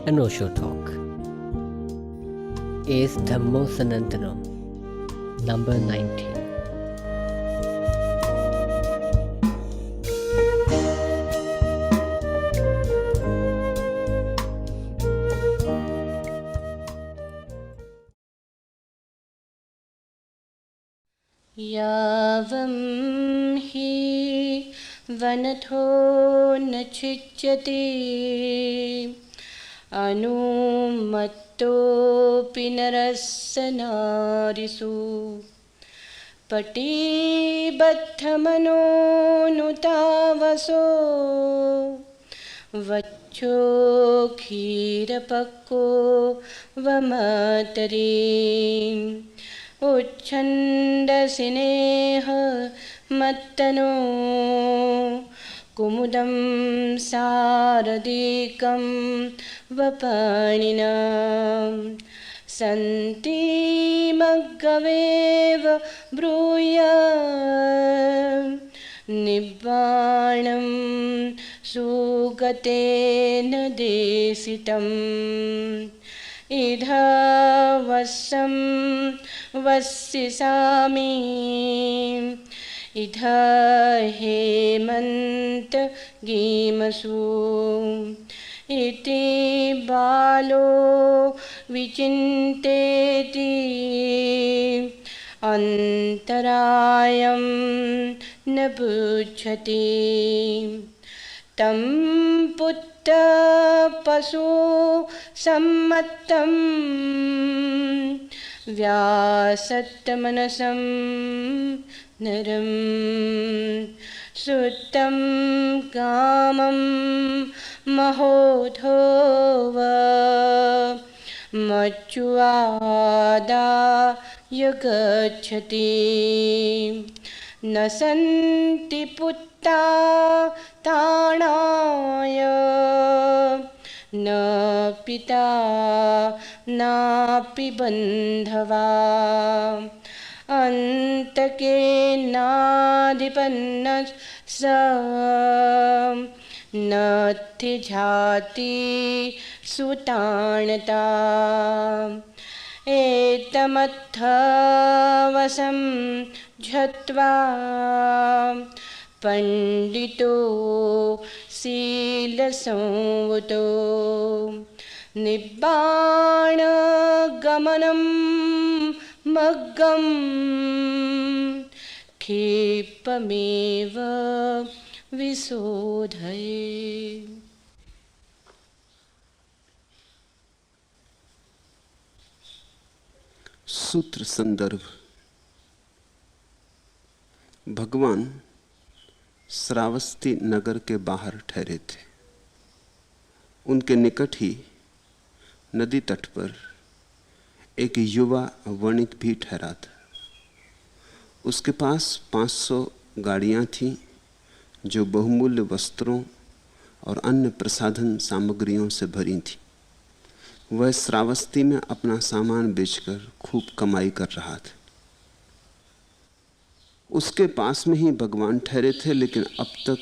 An Osho Talk is Dhammo Sanantanam, number 19. यावं हि वनथो न छिच्यते अनुमत्तोऽपि नरस्य नारिषु पटीबद्धमनोनुतावसो वक्षो क्षीरपक्को वमतरे उच्छन्दसिनेह मत्तनो कुमुदं सारदिकं वपाणिना सन्ति मग्गवेव ब्रूय निब्बाणं सुगतेन देशितम् इधवस्सं वस्सिसामि इध हेमन्त गीमसु इति बालो विचिन्तेति अन्तरायं न बुध्यति तं पुत्रपशु सम्मत्तं व्यासत्तमनसं नरं सुतं कामं महोधोव मच्युआदाय गच्छति न सन्ति पुत्रा ताणाय न पिता नापि बन्धवा अन्तके नाधिपन्नः स नत्थि जाति सुताणता एतमर्थवशं झत्वा पंडितो शीलसंवतो निब्बाणगमनं मग्गं क्षिप्रमेव विशोधये। सूत्र संदर्भ। भगवान श्रावस्ती नगर के बाहर ठहरे थे। उनके निकट ही नदी तट पर एक युवा वणिक भी ठहरा था। उसके पास 500 गाड़ियां थीं जो बहुमूल्य वस्त्रों और अन्य प्रसाधन सामग्रियों से भरी थीं। वह श्रावस्ती में अपना सामान बेचकर खूब कमाई कर रहा था। उसके पास में ही भगवान ठहरे थे, लेकिन अब तक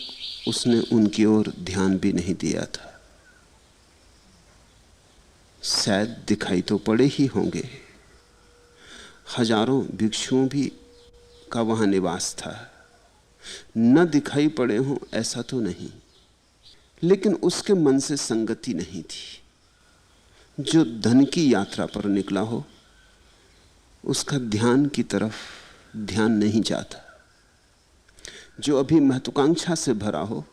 उसने उनकी ओर ध्यान भी नहीं दिया था। शायद दिखाई तो पड़े ही होंगे। हजारों भिक्षुओं भी का वहां निवास था। न दिखाई पड़े हों ऐसा तो नहीं, लेकिन उसके मन से संगति नहीं थी। जो धन की यात्रा पर निकला हो उसका ध्यान की तरफ ध्यान नहीं जाता। जो अभी महत्वाकांक्षा से भरा हो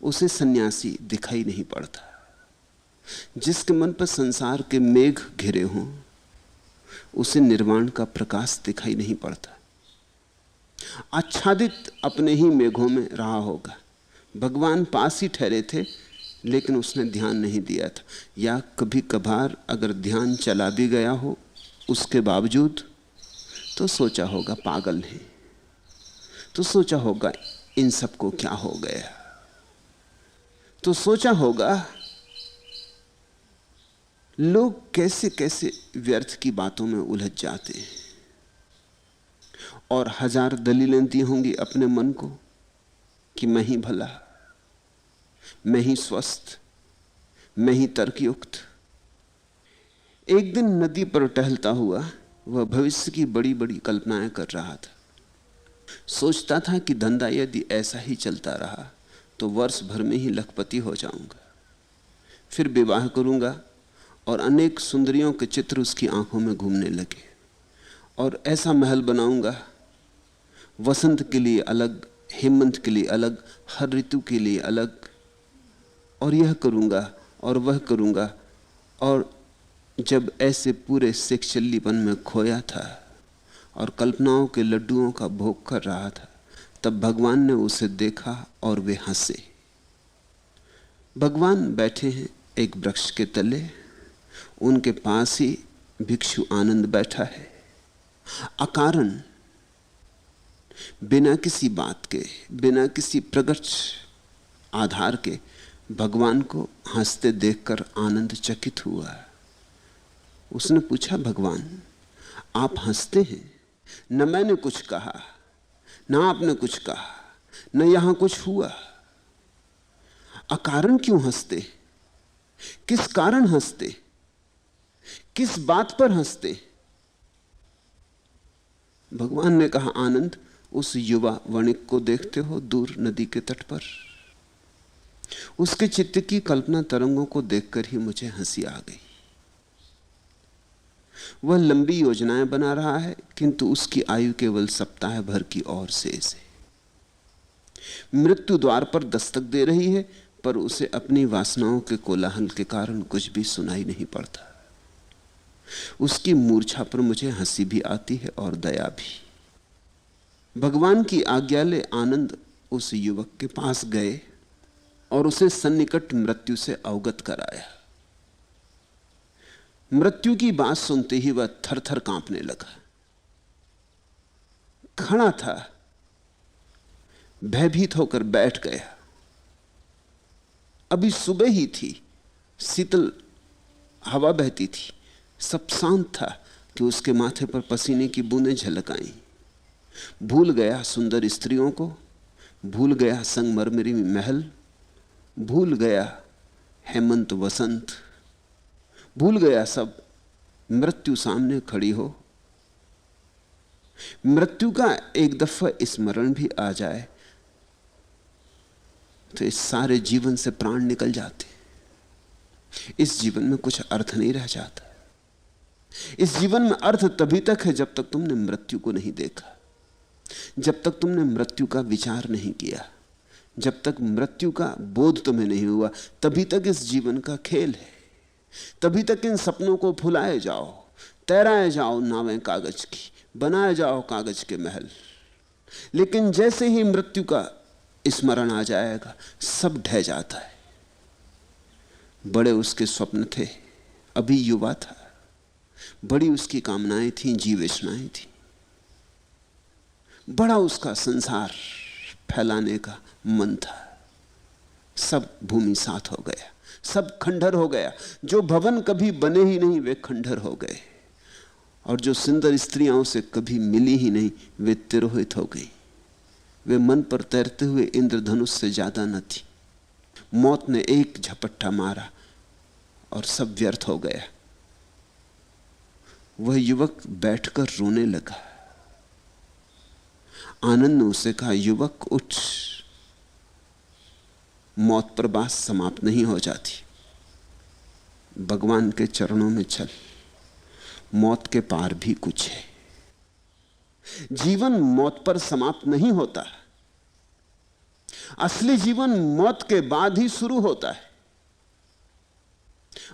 उसे सन्यासी दिखाई नहीं पड़ता। जिसके मन पर संसार के मेघ घिरे हों उसे निर्वाण का प्रकाश दिखाई नहीं पड़ता। आच्छादित अपने ही मेघों में रहा होगा। भगवान पास ही ठहरे थे, लेकिन उसने ध्यान नहीं दिया था। या कभी कभार अगर ध्यान चला भी गया हो उसके बावजूद, तो सोचा होगा पागल है, तो सोचा होगा इन सबको क्या हो गया, तो सोचा होगा लोग कैसे कैसे व्यर्थ की बातों में उलझ जाते हैं, और हजार दलीलें दी होंगी अपने मन को कि मैं ही भला, मैं ही स्वस्थ, मैं ही तर्कयुक्त। एक दिन नदी पर टहलता हुआ वह भविष्य की बड़ी बड़ी कल्पनाएं कर रहा था। सोचता था कि धंधा यदि ऐसा ही चलता रहा तो वर्ष भर में ही लखपति हो जाऊंगा, फिर विवाह करूंगा और अनेक सुंदरियों के चित्र उसकी आंखों में घूमने लगे, और ऐसा महल बनाऊंगा, वसंत के लिए अलग, हेमंत के लिए अलग, हर ऋतु के लिए अलग, और यह करूंगा और वह करूंगा। और जब ऐसे पूरे सेक्सुअलीपन में खोया था और कल्पनाओं के लड्डुओं का भोग कर रहा था, तब भगवान ने उसे देखा और वे हंसे। भगवान बैठे हैं एक वृक्ष के तले, उनके पास ही भिक्षु आनंद बैठा है। अकारण, बिना किसी बात के, बिना किसी प्रकट आधार के भगवान को हंसते देखकर आनंद चकित हुआ। उसने पूछा, भगवान आप हंसते हैं? न मैंने कुछ कहा, न आपने कुछ कहा, न यहां कुछ हुआ, अकारण क्यों हंसते? किस कारण हंसते? किस बात पर हंसते? भगवान ने कहा, आनंद, उस युवा वणिक को देखते हो दूर नदी के तट पर? उसके चित्त की कल्पना तरंगों को देखकर ही मुझे हंसी आ गई। वह लंबी योजनाएं बना रहा है, किंतु उसकी आयु केवल सप्ताह भर की और शेष है। मृत्यु द्वार पर दस्तक दे रही है, पर उसे अपनी वासनाओं के कोलाहल के कारण कुछ भी सुनाई नहीं पड़ता। उसकी मूर्छा पर मुझे हंसी भी आती है और दया भी। भगवान की आज्ञा ले आनंद उस युवक के पास गए और उसे सन्निकट मृत्यु से अवगत कराया। मृत्यु की बात सुनते ही वह थर थर कांपने लगा। खड़ा था, भयभीत होकर बैठ गया। अभी सुबह ही थी, शीतल हवा बहती थी, सब शांत था कि उसके माथे पर पसीने की बूंदें झलक आईं। भूल गया सुंदर स्त्रियों को, भूल गया संगमरमरी महल, भूल गया हेमंत वसंत, भूल गया सब। मृत्यु सामने खड़ी हो, मृत्यु का एक दफा स्मरण भी आ जाए तो इस सारे जीवन से प्राण निकल जाते। इस जीवन में कुछ अर्थ नहीं रह जाता। इस जीवन में अर्थ तभी तक है जब तक तुमने मृत्यु को नहीं देखा, जब तक तुमने मृत्यु का विचार नहीं किया, जब तक मृत्यु का बोध तुम्हें नहीं हुआ, तभी तक इस जीवन का खेल है। तभी तक इन सपनों को फुलाए जाओ, तैराए जाओ नावें कागज की, बनाए जाओ कागज के महल। लेकिन जैसे ही मृत्यु का स्मरण आ जाएगा, सब ढह जाता है। बड़े उसके स्वप्न थे, अभी युवा था, बड़ी उसकी कामनाएं थीं, जीवेशनाएं थीं, बड़ा उसका संसार फैलाने का मन था। सब भूमि सात हो गया, सब खंडहर हो गया। जो भवन कभी बने ही नहीं वे खंडहर हो गए, और जो सुंदर स्त्रियां उसे कभी मिली ही नहीं वे तिरोहित हो गई। वे मन पर तैरते हुए इंद्रधनुष से ज्यादा न थी। मौत ने एक झपट्टा मारा और सब व्यर्थ हो गया। वह युवक बैठकर रोने लगा। आनंद ने उसे कहा, युवक उठ, मौत पर बात समाप्त नहीं हो जाती। भगवान के चरणों में चल, मौत के पार भी कुछ है। जीवन मौत पर समाप्त नहीं होता, असली जीवन मौत के बाद ही शुरू होता है।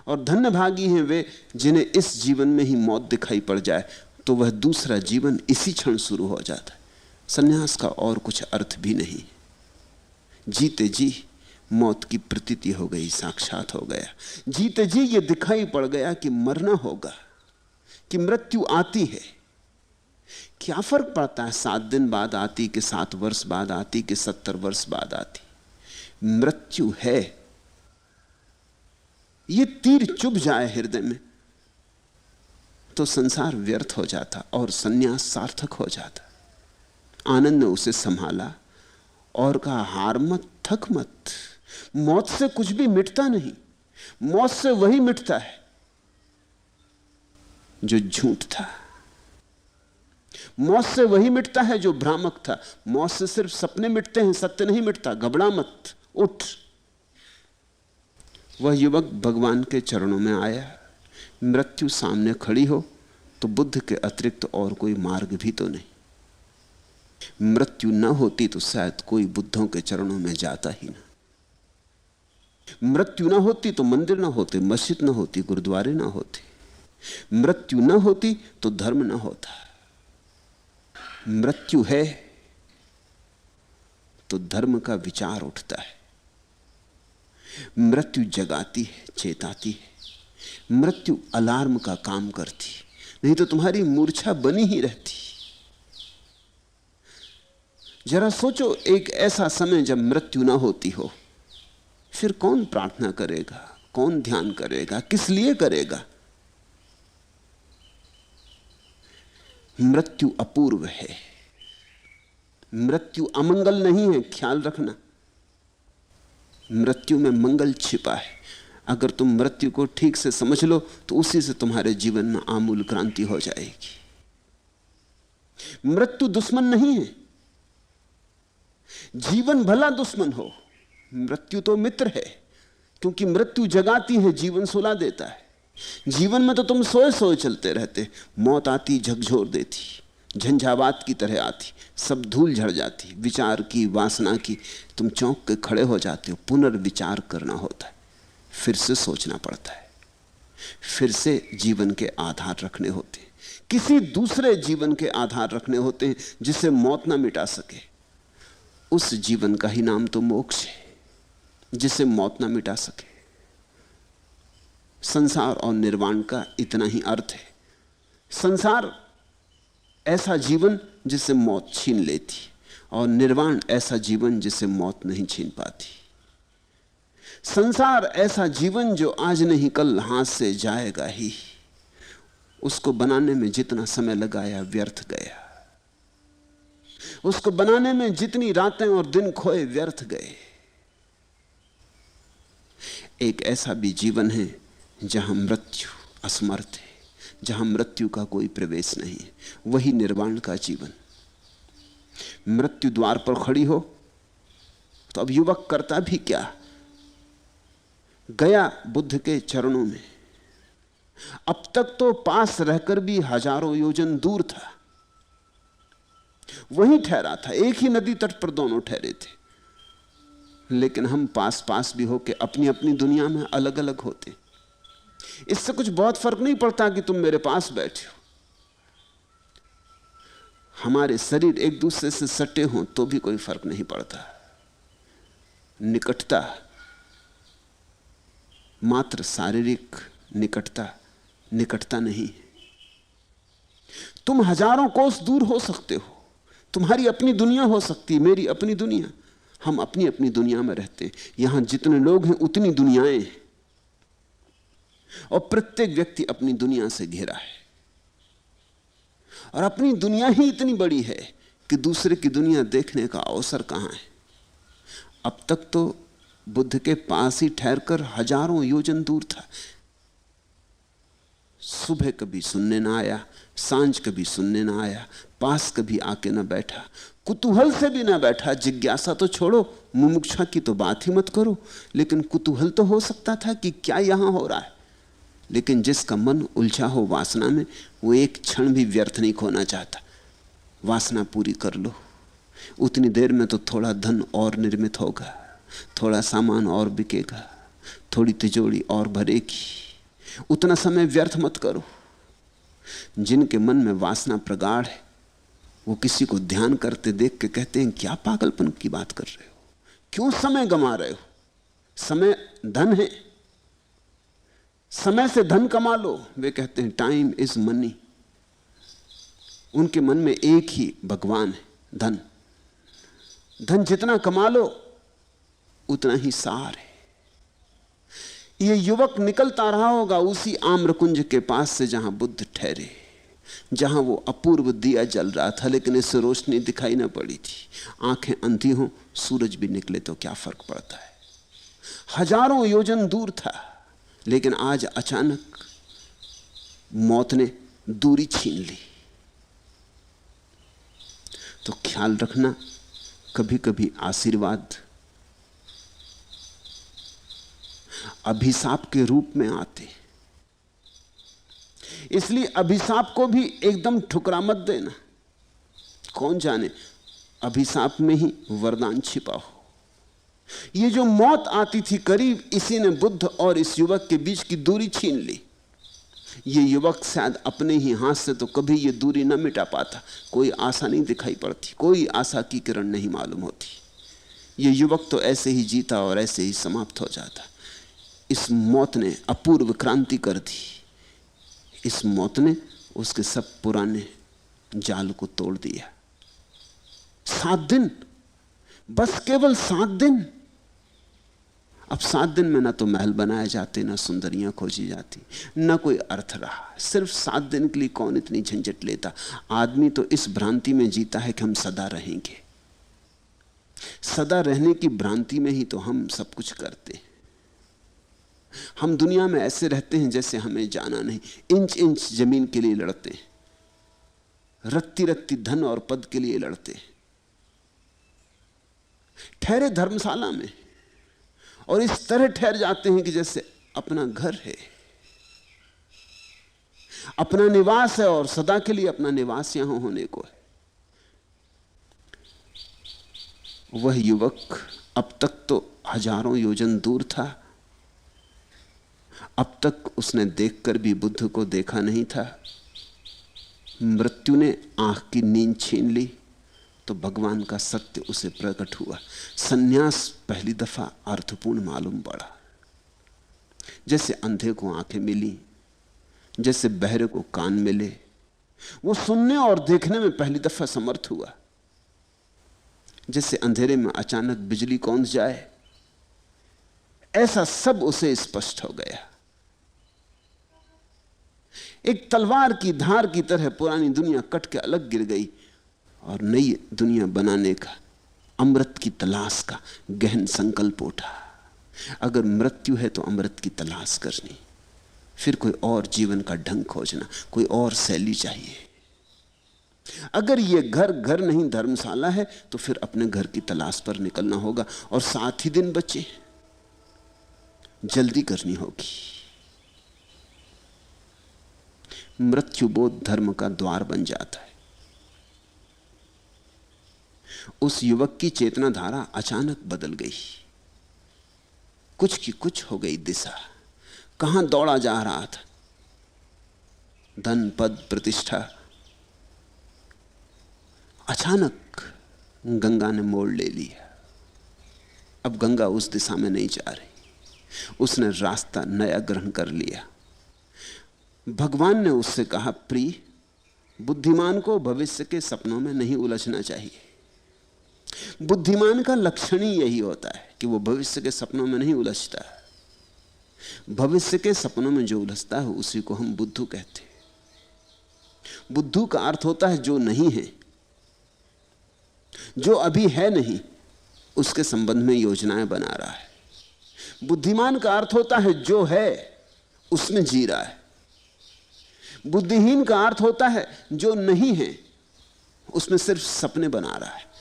और धन्य भागी हैं वे जिन्हें इस जीवन में ही मौत दिखाई पड़ जाए तो वह दूसरा जीवन इसी क्षण शुरू हो जाता है। सन्यास का और कुछ अर्थ भी नहीं। जीते जी मौत की प्रतीति हो गई, साक्षात हो गया। जीते जी ये दिखाई पड़ गया कि मरना होगा, कि मृत्यु आती है। क्या फर्क पड़ता है 7 दिन बाद आती, कि 7 वर्ष बाद आती, कि 70 वर्ष बाद आती? मृत्यु है। ये तीर चुभ जाए हृदय में तो संसार व्यर्थ हो जाता और सन्यास सार्थक हो जाता। आनंद ने उसे संभाला और कहा, हार मत, थक मत, मौत से कुछ भी मिटता नहीं। मौत से वही मिटता है जो झूठ था। मौत से वही मिटता है जो भ्रामक था। मौत से सिर्फ सपने मिटते हैं, सत्य नहीं मिटता। घबरा मत, उठ। वह युवक भगवान के चरणों में आया। मृत्यु सामने खड़ी हो तो बुद्ध के अतिरिक्त और कोई मार्ग भी तो नहीं। मृत्यु न होती तो शायद कोई बुद्धों के चरणों में जाता ही ना। मृत्यु न होती तो मंदिर ना होते, मस्जिद ना होती, गुरुद्वारे ना होते। मृत्यु न होती तो धर्म न होता। मृत्यु है तो धर्म का विचार उठता है। मृत्यु जगाती है, चेताती है। मृत्यु अलार्म का काम करती, नहीं तो तुम्हारी मूर्छा बनी ही रहती। जरा सोचो, एक ऐसा समय जब मृत्यु ना होती हो, फिर कौन प्रार्थना करेगा, कौन ध्यान करेगा, किस लिए करेगा? मृत्यु अपूर्व है। मृत्यु अमंगल नहीं है, ख्याल रखना। मृत्यु में मंगल छिपा है। अगर तुम मृत्यु को ठीक से समझ लो तो उसी से तुम्हारे जीवन में आमूल क्रांति हो जाएगी। मृत्यु दुश्मन नहीं है। जीवन भला दुश्मन हो, मृत्यु तो मित्र है, क्योंकि मृत्यु जगाती है, जीवन सुला देता है। जीवन में तो तुम सोए सोए चलते रहते। मौत आती, झकझोर देती, झंझावात की तरह आती, सब धूल झड़ जाती, विचार की, वासना की। तुम चौंक के खड़े हो जाते हो। पुनर्विचार करना होता है, फिर से सोचना पड़ता है, फिर से जीवन के आधार रखने होते हैं। किसी दूसरे जीवन के आधार रखने होते हैं जिसे मौत ना मिटा सके। उस जीवन का ही नाम तो मोक्ष है, जिसे मौत ना मिटा सके। संसार और निर्वाण का इतना ही अर्थ है। संसार ऐसा जीवन जिसे मौत छीन लेती, और निर्वाण ऐसा जीवन जिसे मौत नहीं छीन पाती। संसार ऐसा जीवन जो आज नहीं कल हाथ से जाएगा ही। उसको बनाने में जितना समय लगाया व्यर्थ गया। उसको बनाने में जितनी रातें और दिन खोए व्यर्थ गए। एक ऐसा भी जीवन है जहां मृत्यु असमर्थ है, जहां मृत्यु का कोई प्रवेश नहीं है। वही निर्वाण का जीवन। मृत्यु द्वार पर खड़ी हो तो अब युवक करता भी क्या? गया बुद्ध के चरणों में। अब तक तो पास रहकर भी हजारों योजन दूर था, वहीं ठहरा था। एक ही नदी तट पर दोनों ठहरे थे, लेकिन हम पास पास भी होके अपनी अपनी दुनिया में अलग अलग होते। इससे कुछ बहुत फर्क नहीं पड़ता कि तुम मेरे पास बैठे हो। हमारे शरीर एक दूसरे से सटे हों तो भी कोई फर्क नहीं पड़ता। निकटता मात्र शारीरिक निकटता नहीं है। तुम हजारों कोस दूर हो सकते हो, तुम्हारी अपनी दुनिया हो सकती, मेरी अपनी दुनिया। हम अपनी अपनी दुनिया में रहते हैं। यहां जितने लोग हैं उतनी दुनियाएं हैं, और प्रत्येक व्यक्ति अपनी दुनिया से घिरा है। और अपनी दुनिया ही इतनी बड़ी है कि दूसरे की दुनिया देखने का अवसर कहां है। अब तक तो बुद्ध के पास ही ठहरकर हजारों योजन दूर था। सुबह कभी सुनने ना आया, सांझ कभी सुनने ना आया, पास कभी आके ना बैठा, कुतूहल से भी ना बैठा। जिज्ञासा तो छोड़ो, मुमुक्षा की तो बात ही मत करो, लेकिन कुतूहल तो हो सकता था कि क्या यहां हो रहा है। लेकिन जिसका मन उलझा हो वासना में, वो एक क्षण भी व्यर्थ नहीं खोना चाहता। वासना पूरी कर लो, उतनी देर में तो थोड़ा धन और निर्मित होगा, थोड़ा सामान और बिकेगा, थोड़ी तिजोरी और भरेगी। उतना समय व्यर्थ मत करो। जिनके मन में वासना प्रगाढ़ है, वो किसी को ध्यान करते देख के कहते हैं, क्या पागलपन की बात कर रहे हो, क्यों समय गंवा रहे हो? समय धन है, समय से धन कमा लो। वे कहते हैं टाइम इज मनी। उनके मन में एक ही भगवान है, धन। धन जितना कमा लो उतना ही सार है। ये युवक निकलता रहा होगा उसी आम्रकुंज के पास से जहां बुद्ध ठहरे, जहां वो अपूर्व दिया जल रहा था, लेकिन इससे रोशनी दिखाई ना पड़ी थी। आंखें अंधी हों, सूरज भी निकले तो क्या फर्क पड़ता है। हजारों योजन दूर था, लेकिन आज अचानक मौत ने दूरी छीन ली। तो ख्याल रखना, कभी कभी आशीर्वाद अभिशाप के रूप में आते, इसलिए अभिशाप को भी एकदम ठुकरा मत देना। कौन जाने अभिशाप में ही वरदान छिपा हो। ये जो मौत आती थी करीब, इसी ने बुद्ध और इस युवक के बीच की दूरी छीन ली। ये युवक शायद अपने ही हाथ से तो कभी ये दूरी न मिटा पाता। कोई आशा नहीं दिखाई पड़ती, कोई आशा की किरण नहीं मालूम होती। ये युवक तो ऐसे ही जीता और ऐसे ही समाप्त हो जाता। इस मौत ने अपूर्व क्रांति कर दी। इस मौत ने उसके सब पुराने जाल को तोड़ दिया। 7 दिन, बस केवल 7 दिन। अब 7 दिन में ना तो महल बनाए जाते, ना सुंदरियां खोजी जाती, ना कोई अर्थ रहा। सिर्फ 7 दिन के लिए कौन इतनी झंझट लेता। आदमी तो इस भ्रांति में जीता है कि हम सदा रहेंगे। सदा रहने की भ्रांति में ही तो हम सब कुछ करते हैं। हम दुनिया में ऐसे रहते हैं जैसे हमें जाना नहीं। इंच इंच जमीन के लिए लड़ते हैं, रत्ती रत्ती धन और पद के लिए लड़ते हैं। ठहरे धर्मशाला में और इस तरह ठहर जाते हैं कि जैसे अपना घर है, अपना निवास है और सदा के लिए अपना निवास यहां होने को है। वह युवक अब तक तो हजारों योजन दूर था। अब तक उसने देखकर भी बुद्ध को देखा नहीं था। मृत्यु ने आंख की नींद छीन ली तो भगवान का सत्य उसे प्रकट हुआ। सन्यास पहली दफा अर्थपूर्ण मालूम पड़ा। जैसे अंधे को आंखें मिली, जैसे बहरे को कान मिले, वो सुनने और देखने में पहली दफा समर्थ हुआ। जैसे अंधेरे में अचानक बिजली कौंध जाए, ऐसा सब उसे स्पष्ट हो गया। एक तलवार की धार की तरह पुरानी दुनिया कट के अलग गिर गई और नई दुनिया बनाने का, अमृत की तलाश का गहन संकल्प उठा। अगर मृत्यु है तो अमृत की तलाश करनी, फिर कोई और जीवन का ढंग खोजना, कोई और शैली चाहिए। अगर यह घर घर नहीं धर्मशाला है तो फिर अपने घर की तलाश पर निकलना होगा। और 7 ही दिन बचे, जल्दी करनी होगी। मृत्यु बोध धर्म का द्वार बन जाता है। उस युवक की चेतना धारा अचानक बदल गई। कुछ की कुछ हो गई दिशा। कहां दौड़ा जा रहा था? धन, पद, प्रतिष्ठा। अचानक गंगा ने मोड़ ले लिया। अब गंगा उस दिशा में नहीं जा रही। उसने रास्ता नया ग्रहण कर लिया। भगवान ने उससे कहा, प्रिय, बुद्धिमान को भविष्य के सपनों में नहीं उलझना चाहिए। बुद्धिमान का लक्षण ही यही होता है कि वो भविष्य के सपनों में नहीं उलझता। भविष्य के सपनों में जो उलझता है उसी को हम बुद्धू कहते हैं। बुद्धू का अर्थ होता है जो नहीं है, जो अभी है नहीं, उसके संबंध में योजनाएं बना रहा है। बुद्धिमान का अर्थ होता है जो है उसमें जी रहा है। बुद्धिहीन का अर्थ होता है जो नहीं है उसमें सिर्फ सपने बना रहा है।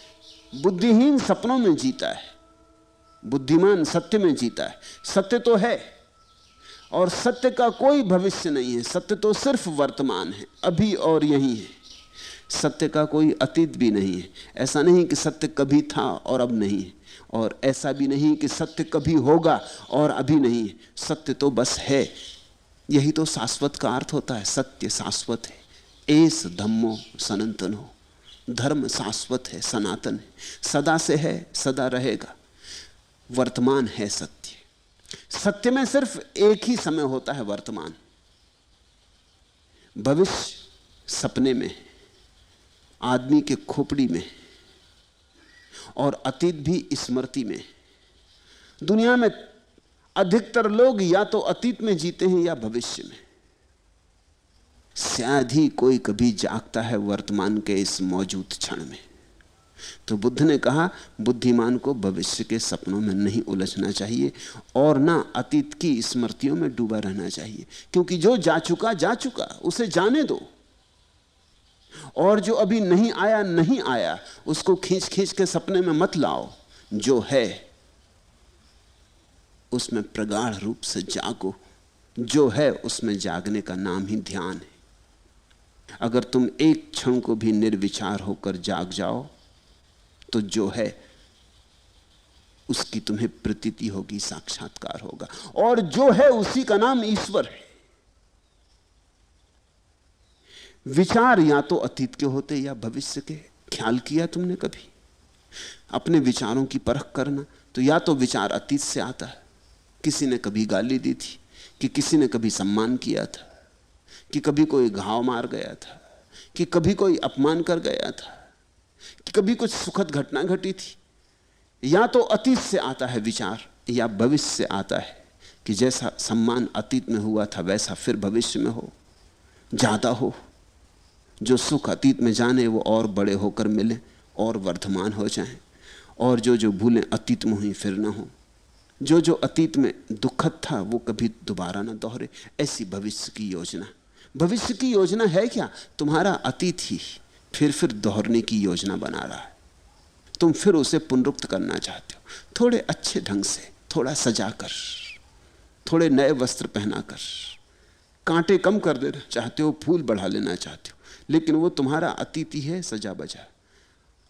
बुद्धिहीन सपनों में जीता है, बुद्धिमान सत्य में जीता है। सत्य तो है और सत्य का कोई भविष्य नहीं है। सत्य तो सिर्फ वर्तमान है, अभी और यही है। सत्य का कोई अतीत भी नहीं है। ऐसा नहीं कि सत्य कभी था और अब नहीं है, और ऐसा भी नहीं कि सत्य कभी होगा और अभी नहीं है। सत्य तो बस है। यही तो शाश्वत का अर्थ होता है। सत्य शाश्वत है। एस धम्मो सनातनो, धर्म शाश्वत है, सनातन है, सदा से है, सदा रहेगा। वर्तमान है सत्य। सत्य में सिर्फ एक ही समय होता है, वर्तमान। भविष्य सपने में, आदमी के खोपड़ी में, और अतीत भी स्मृति में। दुनिया में अधिकतर लोग या तो अतीत में जीते हैं या भविष्य में। शायद ही कोई कभी जागता है वर्तमान के इस मौजूद क्षण में। तो बुद्ध ने कहा बुद्धिमान को भविष्य के सपनों में नहीं उलझना चाहिए और ना अतीत की स्मृतियों में डूबा रहना चाहिए, क्योंकि जो जा चुका उसे जाने दो। और जो अभी नहीं आया उसको खींच खींच के सपने में मत लाओ। जो है उसमें प्रगाढ़ रूप से जागो। जो है उसमें जागने का नाम ही ध्यान है। अगर तुम एक क्षण को भी निर्विचार होकर जाग जाओ तो जो है उसकी तुम्हें प्रतीति होगी, साक्षात्कार होगा। और जो है उसी का नाम ईश्वर है। विचार या तो अतीत के होते या भविष्य के। ख्याल किया तुमने कभी अपने विचारों की परख करना? तो या तो विचार अतीत से आता है, किसी ने कभी गाली दी थी, कि किसी ने कभी सम्मान किया था, कि कभी कोई घाव मार गया था, कि कभी कोई अपमान कर गया था, कि कभी कुछ सुखद घटना घटी थी। या तो अतीत से आता है विचार, या भविष्य से आता है कि जैसा सम्मान अतीत में हुआ था वैसा फिर भविष्य में हो, ज्यादा हो। जो सुख अतीत में जाने वो और बड़े होकर मिले और वर्धमान हो जाएं, और जो भूलें अतीत में ही फिर ना हो। जो अतीत में दुखद था वो कभी दोबारा ना दोहरे। ऐसी भविष्य की योजना। भविष्य की योजना है क्या? तुम्हारा अतीत ही फिर दोहरने की योजना बना रहा है। तुम फिर उसे पुनरुक्त करना चाहते हो, थोड़े अच्छे ढंग से, थोड़ा सजाकर, थोड़े नए वस्त्र पहनाकर। कांटे कम कर देना चाहते हो, फूल बढ़ा लेना चाहते हो, लेकिन वो तुम्हारा अतीत ही है सजा बजा।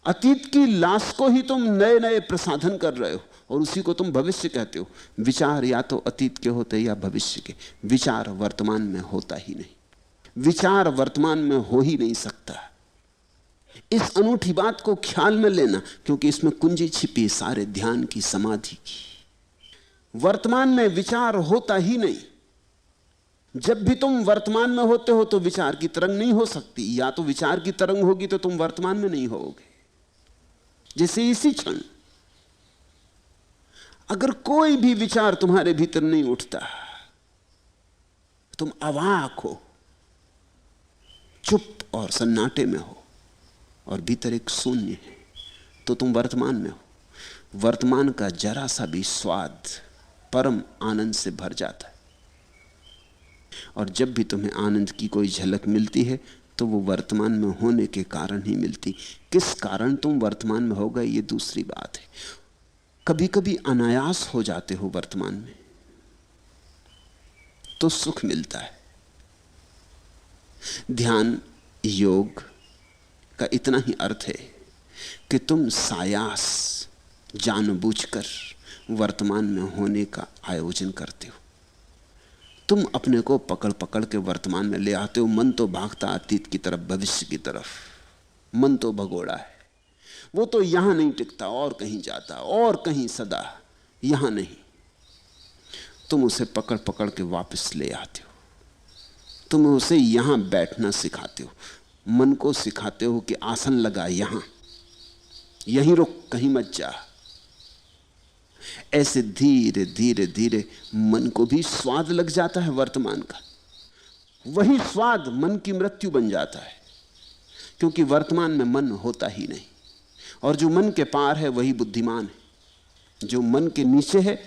अतीत की लाश को ही तुम नए नए प्रसाधन कर रहे हो और उसी को तुम भविष्य कहते हो। विचार या तो अतीत के होते या भविष्य के। विचार वर्तमान में होता ही नहीं। विचार वर्तमान में हो ही नहीं सकता। इस अनूठी बात को ख्याल में लेना, क्योंकि इसमें कुंजी छिपी सारे ध्यान की, समाधि की। वर्तमान में विचार होता ही नहीं। जब भी तुम वर्तमान में होते हो तो विचार की तरंग नहीं हो सकती। या तो विचार की तरंग होगी तो तुम वर्तमान में नहीं होगे। जैसे इसी क्षण अगर कोई भी विचार तुम्हारे भीतर नहीं उठता, तुम अवाक हो, चुप और सन्नाटे में हो और भीतर एक शून्य है, तो तुम वर्तमान में हो। वर्तमान का जरा सा भी स्वाद परम आनंद से भर जाता है। और जब भी तुम्हें आनंद की कोई झलक मिलती है तो वो वर्तमान में होने के कारण ही मिलती। किस कारण तुम वर्तमान में हो गए ये दूसरी बात है। कभी कभी अनायास हो जाते हो वर्तमान में तो सुख मिलता है। ध्यान योग का इतना ही अर्थ है कि तुम सायास जानबूझकर वर्तमान में होने का आयोजन करते हो। तुम अपने को पकड़ पकड़ के वर्तमान में ले आते हो। मन तो भागता अतीत की तरफ, भविष्य की तरफ। मन तो भगोड़ा है, वो तो यहां नहीं टिकता, और कहीं जाता, और कहीं सदा, यहां नहीं। तुम उसे पकड़ पकड़ के वापस ले आते हो। तुम उसे यहां बैठना सिखाते हो। मन को सिखाते हो कि आसन लगा, यहीं रुक, कहीं मत जा। ऐसे धीरे धीरे धीरे मन को भी स्वाद लग जाता है वर्तमान का। वही स्वाद मन की मृत्यु बन जाता है, क्योंकि वर्तमान में मन होता ही नहीं। और जो मन के पार है वही बुद्धिमान है। जो मन के नीचे है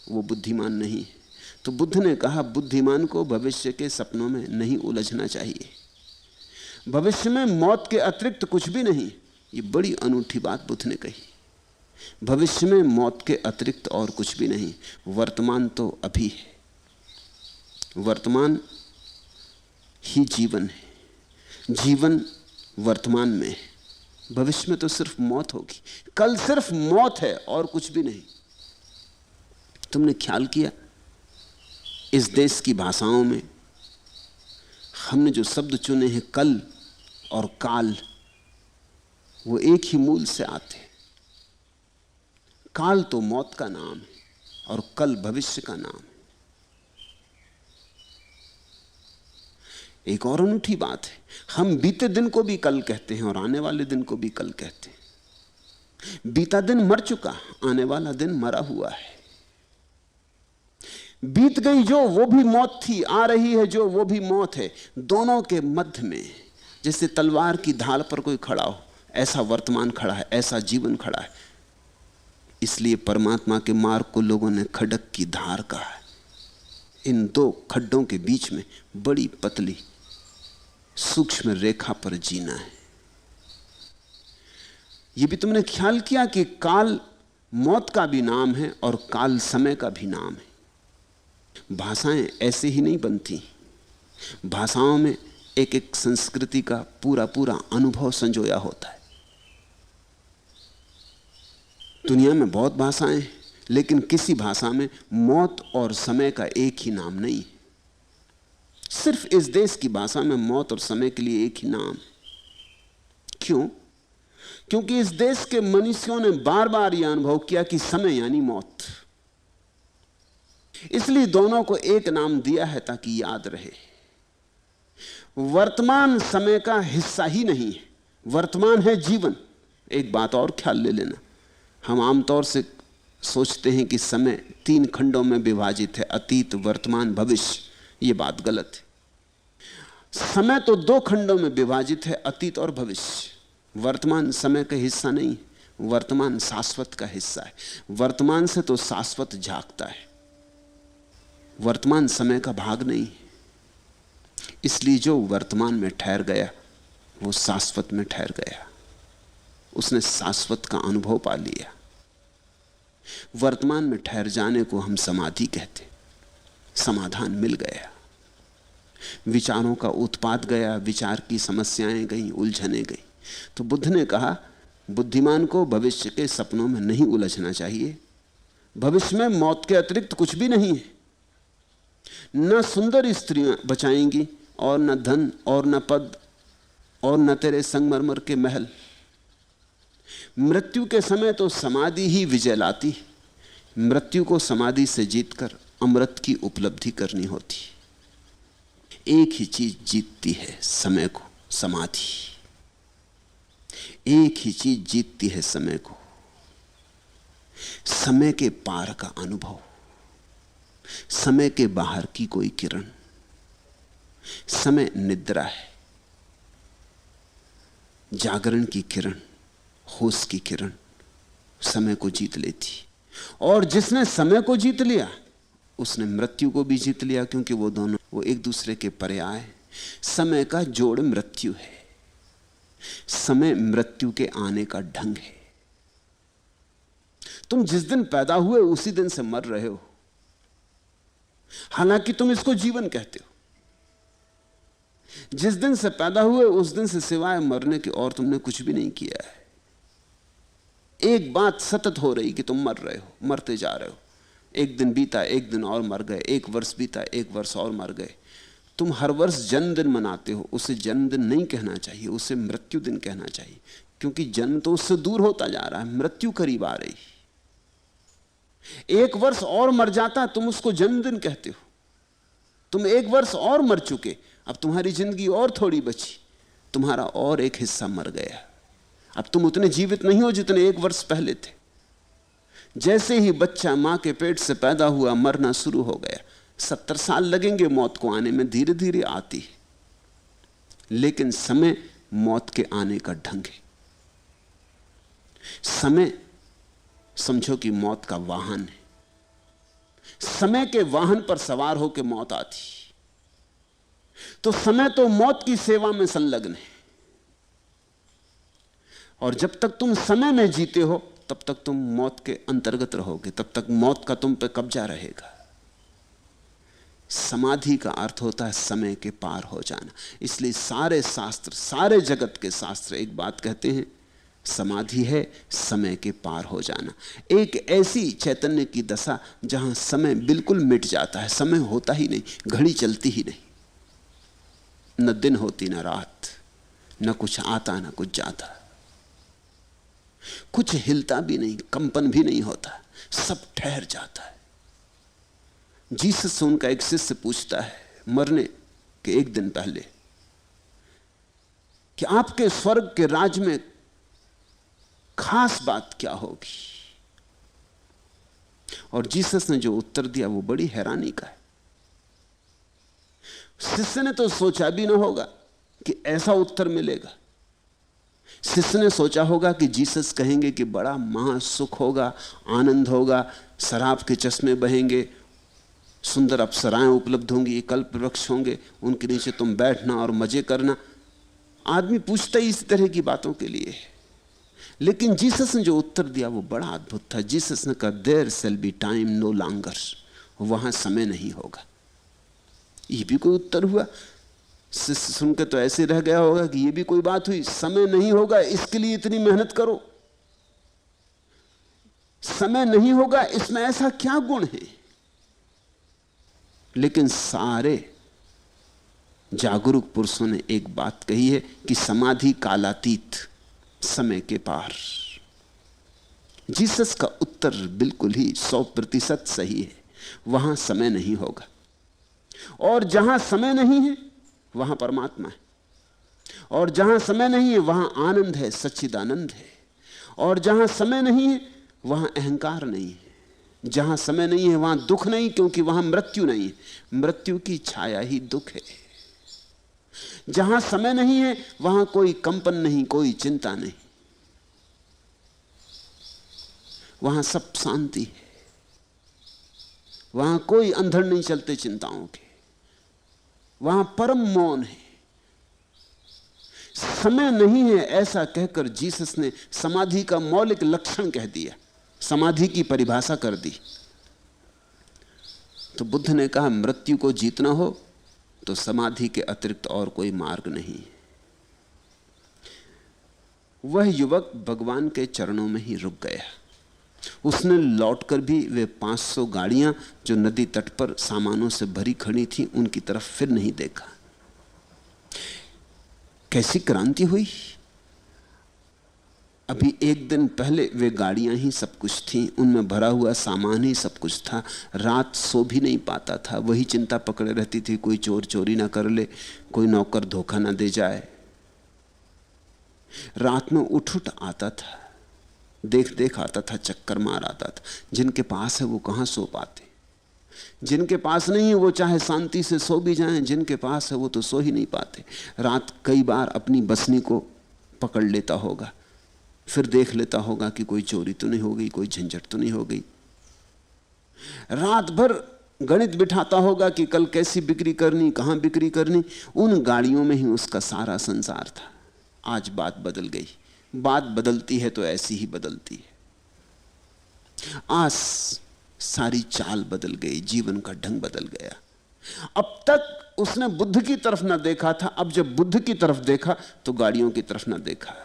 वो बुद्धिमान नहीं है। तो बुद्ध ने कहा बुद्धिमान को भविष्य के सपनों में नहीं उलझना चाहिए। भविष्य में मौत के अतिरिक्त कुछ भी नहीं। ये बड़ी अनूठी बात बुद्ध ने कही। भविष्य में मौत के अतिरिक्त और कुछ भी नहीं। वर्तमान तो अभी है। वर्तमान ही जीवन है। जीवन वर्तमान में है। भविष्य में तो सिर्फ मौत होगी। कल सिर्फ मौत है और कुछ भी नहीं। तुमने ख्याल किया इस देश की भाषाओं में हमने जो शब्द चुने हैं, कल और काल, वो एक ही मूल से आते हैं। काल तो मौत का नाम है और कल भविष्य का नाम है। एक और अनूठी बात है, हम बीते दिन को भी कल कहते हैं और आने वाले दिन को भी कल कहते हैं। बीता दिन मर चुका, आने वाला दिन मरा हुआ है। बीत गई जो वो भी मौत थी, आ रही है जो वो भी मौत है। दोनों के मध्य में जैसे तलवार की ढाल पर कोई खड़ा हो, ऐसा वर्तमान खड़ा है, ऐसा जीवन खड़ा है। इसलिए परमात्मा के मार्ग को लोगों ने खडक की धार कहा है। इन दो खड्डों के बीच में बड़ी पतली सूक्ष्म रेखा पर जीना है। यह भी तुमने ख्याल किया कि काल मौत का भी नाम है और काल समय का भी नाम है। भाषाएं ऐसे ही नहीं बनती। भाषाओं में एक एक संस्कृति का पूरा पूरा अनुभव संजोया होता है। दुनिया में बहुत भाषाएं हैं, लेकिन किसी भाषा में मौत और समय का एक ही नाम नहीं है। सिर्फ इस देश की भाषा में मौत और समय के लिए एक ही नाम है। क्यों? क्योंकि इस देश के मनुष्यों ने बार बार यह अनुभव किया कि समय यानी मौत। इसलिए दोनों को एक नाम दिया है ताकि याद रहे। वर्तमान समय का हिस्सा ही नहीं है, वर्तमान है जीवन। एक बात और ख्याल ले लेना, हम आमतौर से सोचते हैं कि समय 3 खंडों में विभाजित है, अतीत, वर्तमान, भविष्य। यह बात गलत है। समय तो 2 खंडों में विभाजित है, अतीत और भविष्य। वर्तमान समय का हिस्सा नहीं, वर्तमान शाश्वत का हिस्सा है। वर्तमान से तो शाश्वत झांकता है, वर्तमान समय का भाग नहीं है। इसलिए जो वर्तमान में ठहर गया वो शाश्वत में ठहर गया, उसने शाश्वत का अनुभव पा लिया। वर्तमान में ठहर जाने को हम समाधि कहते। समाधान मिल गया, विचारों का उत्पाद गया, विचार की समस्याएं गई, उलझने गई। तो बुद्ध ने कहा, बुद्धिमान को भविष्य के सपनों में नहीं उलझना चाहिए। भविष्य में मौत के अतिरिक्त कुछ भी नहीं है। न सुंदर स्त्रियां बचाएंगी, और न धन, और न पद, और न तेरे संगमरमर के महल। मृत्यु के समय तो समाधि ही विजय लाती। मृत्यु को समाधि से जीतकर अमृत की उपलब्धि करनी होती। एक ही चीज जीतती है समय को, समाधि। एक ही चीज जीतती है समय को, समय के पार का अनुभव, समय के बाहर की कोई किरण। समय निद्रा है, जागरण की किरण, होश की किरण समय को जीत लेती। और जिसने समय को जीत लिया उसने मृत्यु को भी जीत लिया, क्योंकि वो दोनों वो एक दूसरे के पर्याय हैं। समय का जोड़ मृत्यु है, समय मृत्यु के आने का ढंग है। तुम जिस दिन पैदा हुए उसी दिन से मर रहे हो, हालांकि तुम इसको जीवन कहते हो। जिस दिन से पैदा हुए उस दिन से सिवाय मरने के और तुमने कुछ भी नहीं किया है। एक बात सतत हो रही कि तुम मर रहे हो, मरते जा रहे हो। एक दिन बीता, एक दिन और मर गए, एक वर्ष बीता, एक वर्ष और मर गए। तुम हर वर्ष जन्मदिन मनाते हो, उसे जन्मदिन नहीं कहना चाहिए, उसे मृत्यु दिन कहना चाहिए, क्योंकि जन्म तो उससे दूर होता जा रहा है, मृत्यु करीब आ रही। एक वर्ष और मर जाता, तुम उसको जन्मदिन कहते हो। तुम एक वर्ष और मर चुके, अब तुम्हारी जिंदगी और थोड़ी बची, तुम्हारा और एक हिस्सा मर गया। अब तुम उतने जीवित नहीं हो जितने एक वर्ष पहले थे। जैसे ही बच्चा मां के पेट से पैदा हुआ, मरना शुरू हो गया। 70 साल लगेंगे मौत को आने में, धीरे धीरे आती है। लेकिन समय मौत के आने का ढंग है। समय समझो कि मौत का वाहन है। समय के वाहन पर सवार होकर मौत आती, तो समय तो मौत की सेवा में संलग्न है। और जब तक तुम समय में जीते हो तब तक तुम मौत के अंतर्गत रहोगे, तब तक मौत का तुम पे कब्जा रहेगा। समाधि का अर्थ होता है समय के पार हो जाना। इसलिए सारे शास्त्र, सारे जगत के शास्त्र एक बात कहते हैं, समाधि है समय के पार हो जाना। एक ऐसी चैतन्य की दशा जहां समय बिल्कुल मिट जाता है, समय होता ही नहीं, घड़ी चलती ही नहीं, न दिन होती न रात, न कुछ आता न कुछ जाता, कुछ हिलता भी नहीं, कंपन भी नहीं होता, सब ठहर जाता है। जीसस से उनका एक शिष्य पूछता है मरने के एक दिन पहले कि आपके स्वर्ग के राज में खास बात क्या होगी। और जीसस ने जो उत्तर दिया वो बड़ी हैरानी का है। शिष्य ने तो सोचा भी ना होगा कि ऐसा उत्तर मिलेगा। शिष्य ने सोचा होगा कि जीसस कहेंगे कि बड़ा महासुख होगा, आनंद होगा, शराब के चश्मे बहेंगे, सुंदर अप्सराएं उपलब्ध होंगी, कल्प वृक्ष होंगे, उनके नीचे तुम बैठना और मजे करना। आदमी पूछता ही इसी तरह की बातों के लिए। लेकिन जीसस ने जो उत्तर दिया वो बड़ा अद्भुत था। जीसस ने कहा, there shall be time no longer, वहां समय नहीं होगा। ये भी कोई उत्तर हुआ? शिष्य सुन के तो ऐसे रह गया होगा कि ये भी कोई बात हुई, समय नहीं होगा इसके लिए इतनी मेहनत करो। समय नहीं होगा इसमें ऐसा क्या गुण है? लेकिन सारे जागरूक पुरुषों ने एक बात कही है कि समाधि कालातीत, समय के पार। जीसस का उत्तर बिल्कुल ही 100% सही है। वहां समय नहीं होगा, और जहां समय नहीं है वहां परमात्मा है, और जहां समय नहीं है वहां आनंद है, सच्चिदानंद है, और जहां समय नहीं है वहां अहंकार नहीं है, जहां समय नहीं है वहां दुख नहीं, क्योंकि वहां मृत्यु नहीं है, मृत्यु की छाया ही दुख है। जहां समय नहीं है वहां कोई कंपन नहीं, कोई चिंता नहीं, वहां सब शांति है, वहां कोई अंधड़ नहीं चलते चिंताओं के, वहां परम मौन है। समय नहीं है ऐसा कहकर जीसस ने समाधि का मौलिक लक्षण कह दिया, समाधि की परिभाषा कर दी। तो बुद्ध ने कहा, मृत्यु को जीतना हो तो समाधि के अतिरिक्त और कोई मार्ग नहीं है। वह युवक भगवान के चरणों में ही रुक गया। उसने लौटकर भी वे 500 गाड़ियां जो नदी तट पर सामानों से भरी खड़ी थीं उनकी तरफ फिर नहीं देखा। कैसी क्रांति हुई! अभी एक दिन पहले वे गाड़ियां ही सब कुछ थीं, उनमें भरा हुआ सामान ही सब कुछ था। रात सो भी नहीं पाता था, वही चिंता पकड़े रहती थी, कोई चोर चोरी ना कर ले, कोई नौकर धोखा ना दे जाए। रात में उठ उठ आता था, देख देख आता था, चक्कर मार आता था। जिनके पास है वो कहाँ सो पाते, जिनके पास नहीं है वो चाहे शांति से सो भी जाएं, जिनके पास है वो तो सो ही नहीं पाते। रात कई बार अपनी बसनी को पकड़ लेता होगा, फिर देख लेता होगा कि कोई चोरी तो नहीं हो गई, कोई झंझट तो नहीं हो गई। रात भर गणित बिठाता होगा कि कल कैसी बिक्री करनी, कहाँ बिक्री करनी। उन गाड़ियों में ही उसका सारा संसार था। आज बात बदल गई। बात बदलती है तो ऐसी ही बदलती है। आज सारी चाल बदल गई, जीवन का ढंग बदल गया। अब तक उसने बुद्ध की तरफ ना देखा था, अब जब बुद्ध की तरफ देखा तो गाड़ियों की तरफ ना देखा।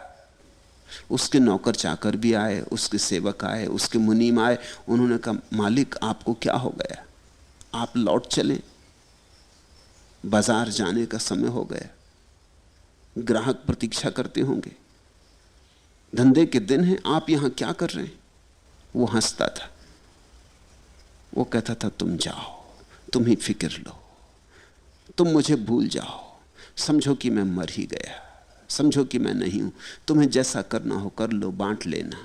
उसके नौकर चाकर भी आए, उसके सेवक आए, उसके मुनीम आए। उन्होंने कहा, मालिक आपको क्या हो गया, आप लौट चलें, बाजार जाने का समय हो गया, ग्राहक प्रतीक्षा करते होंगे, धंधे के दिन हैं, आप यहां क्या कर रहे हैं? वो हंसता था, वो कहता था, तुम जाओ, तुम ही फिक्र लो, तुम मुझे भूल जाओ, समझो कि मैं मर ही गया, समझो कि मैं नहीं हूं, तुम्हें जैसा करना हो कर लो, बांट लेना,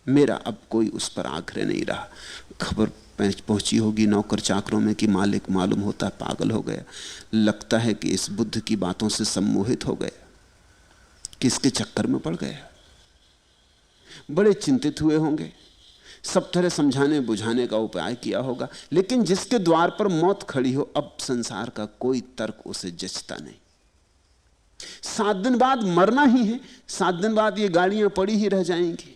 मेरा अब कोई उस पर आग्रह नहीं रहा। खबर पहुंची होगी नौकर चाकरों में कि मालिक मालूम होता पागल हो गया, लगता है कि इस बुद्ध की बातों से सम्मोहित हो गया, किसके चक्कर में पड़ गया। बड़े चिंतित हुए होंगे, सब तरह समझाने बुझाने का उपाय किया होगा, लेकिन जिसके द्वार पर मौत खड़ी हो, अब संसार का कोई तर्क उसे जचता नहीं। 7 दिन बाद मरना ही है, 7 दिन बाद ये गाड़ियां पड़ी ही रह जाएंगी,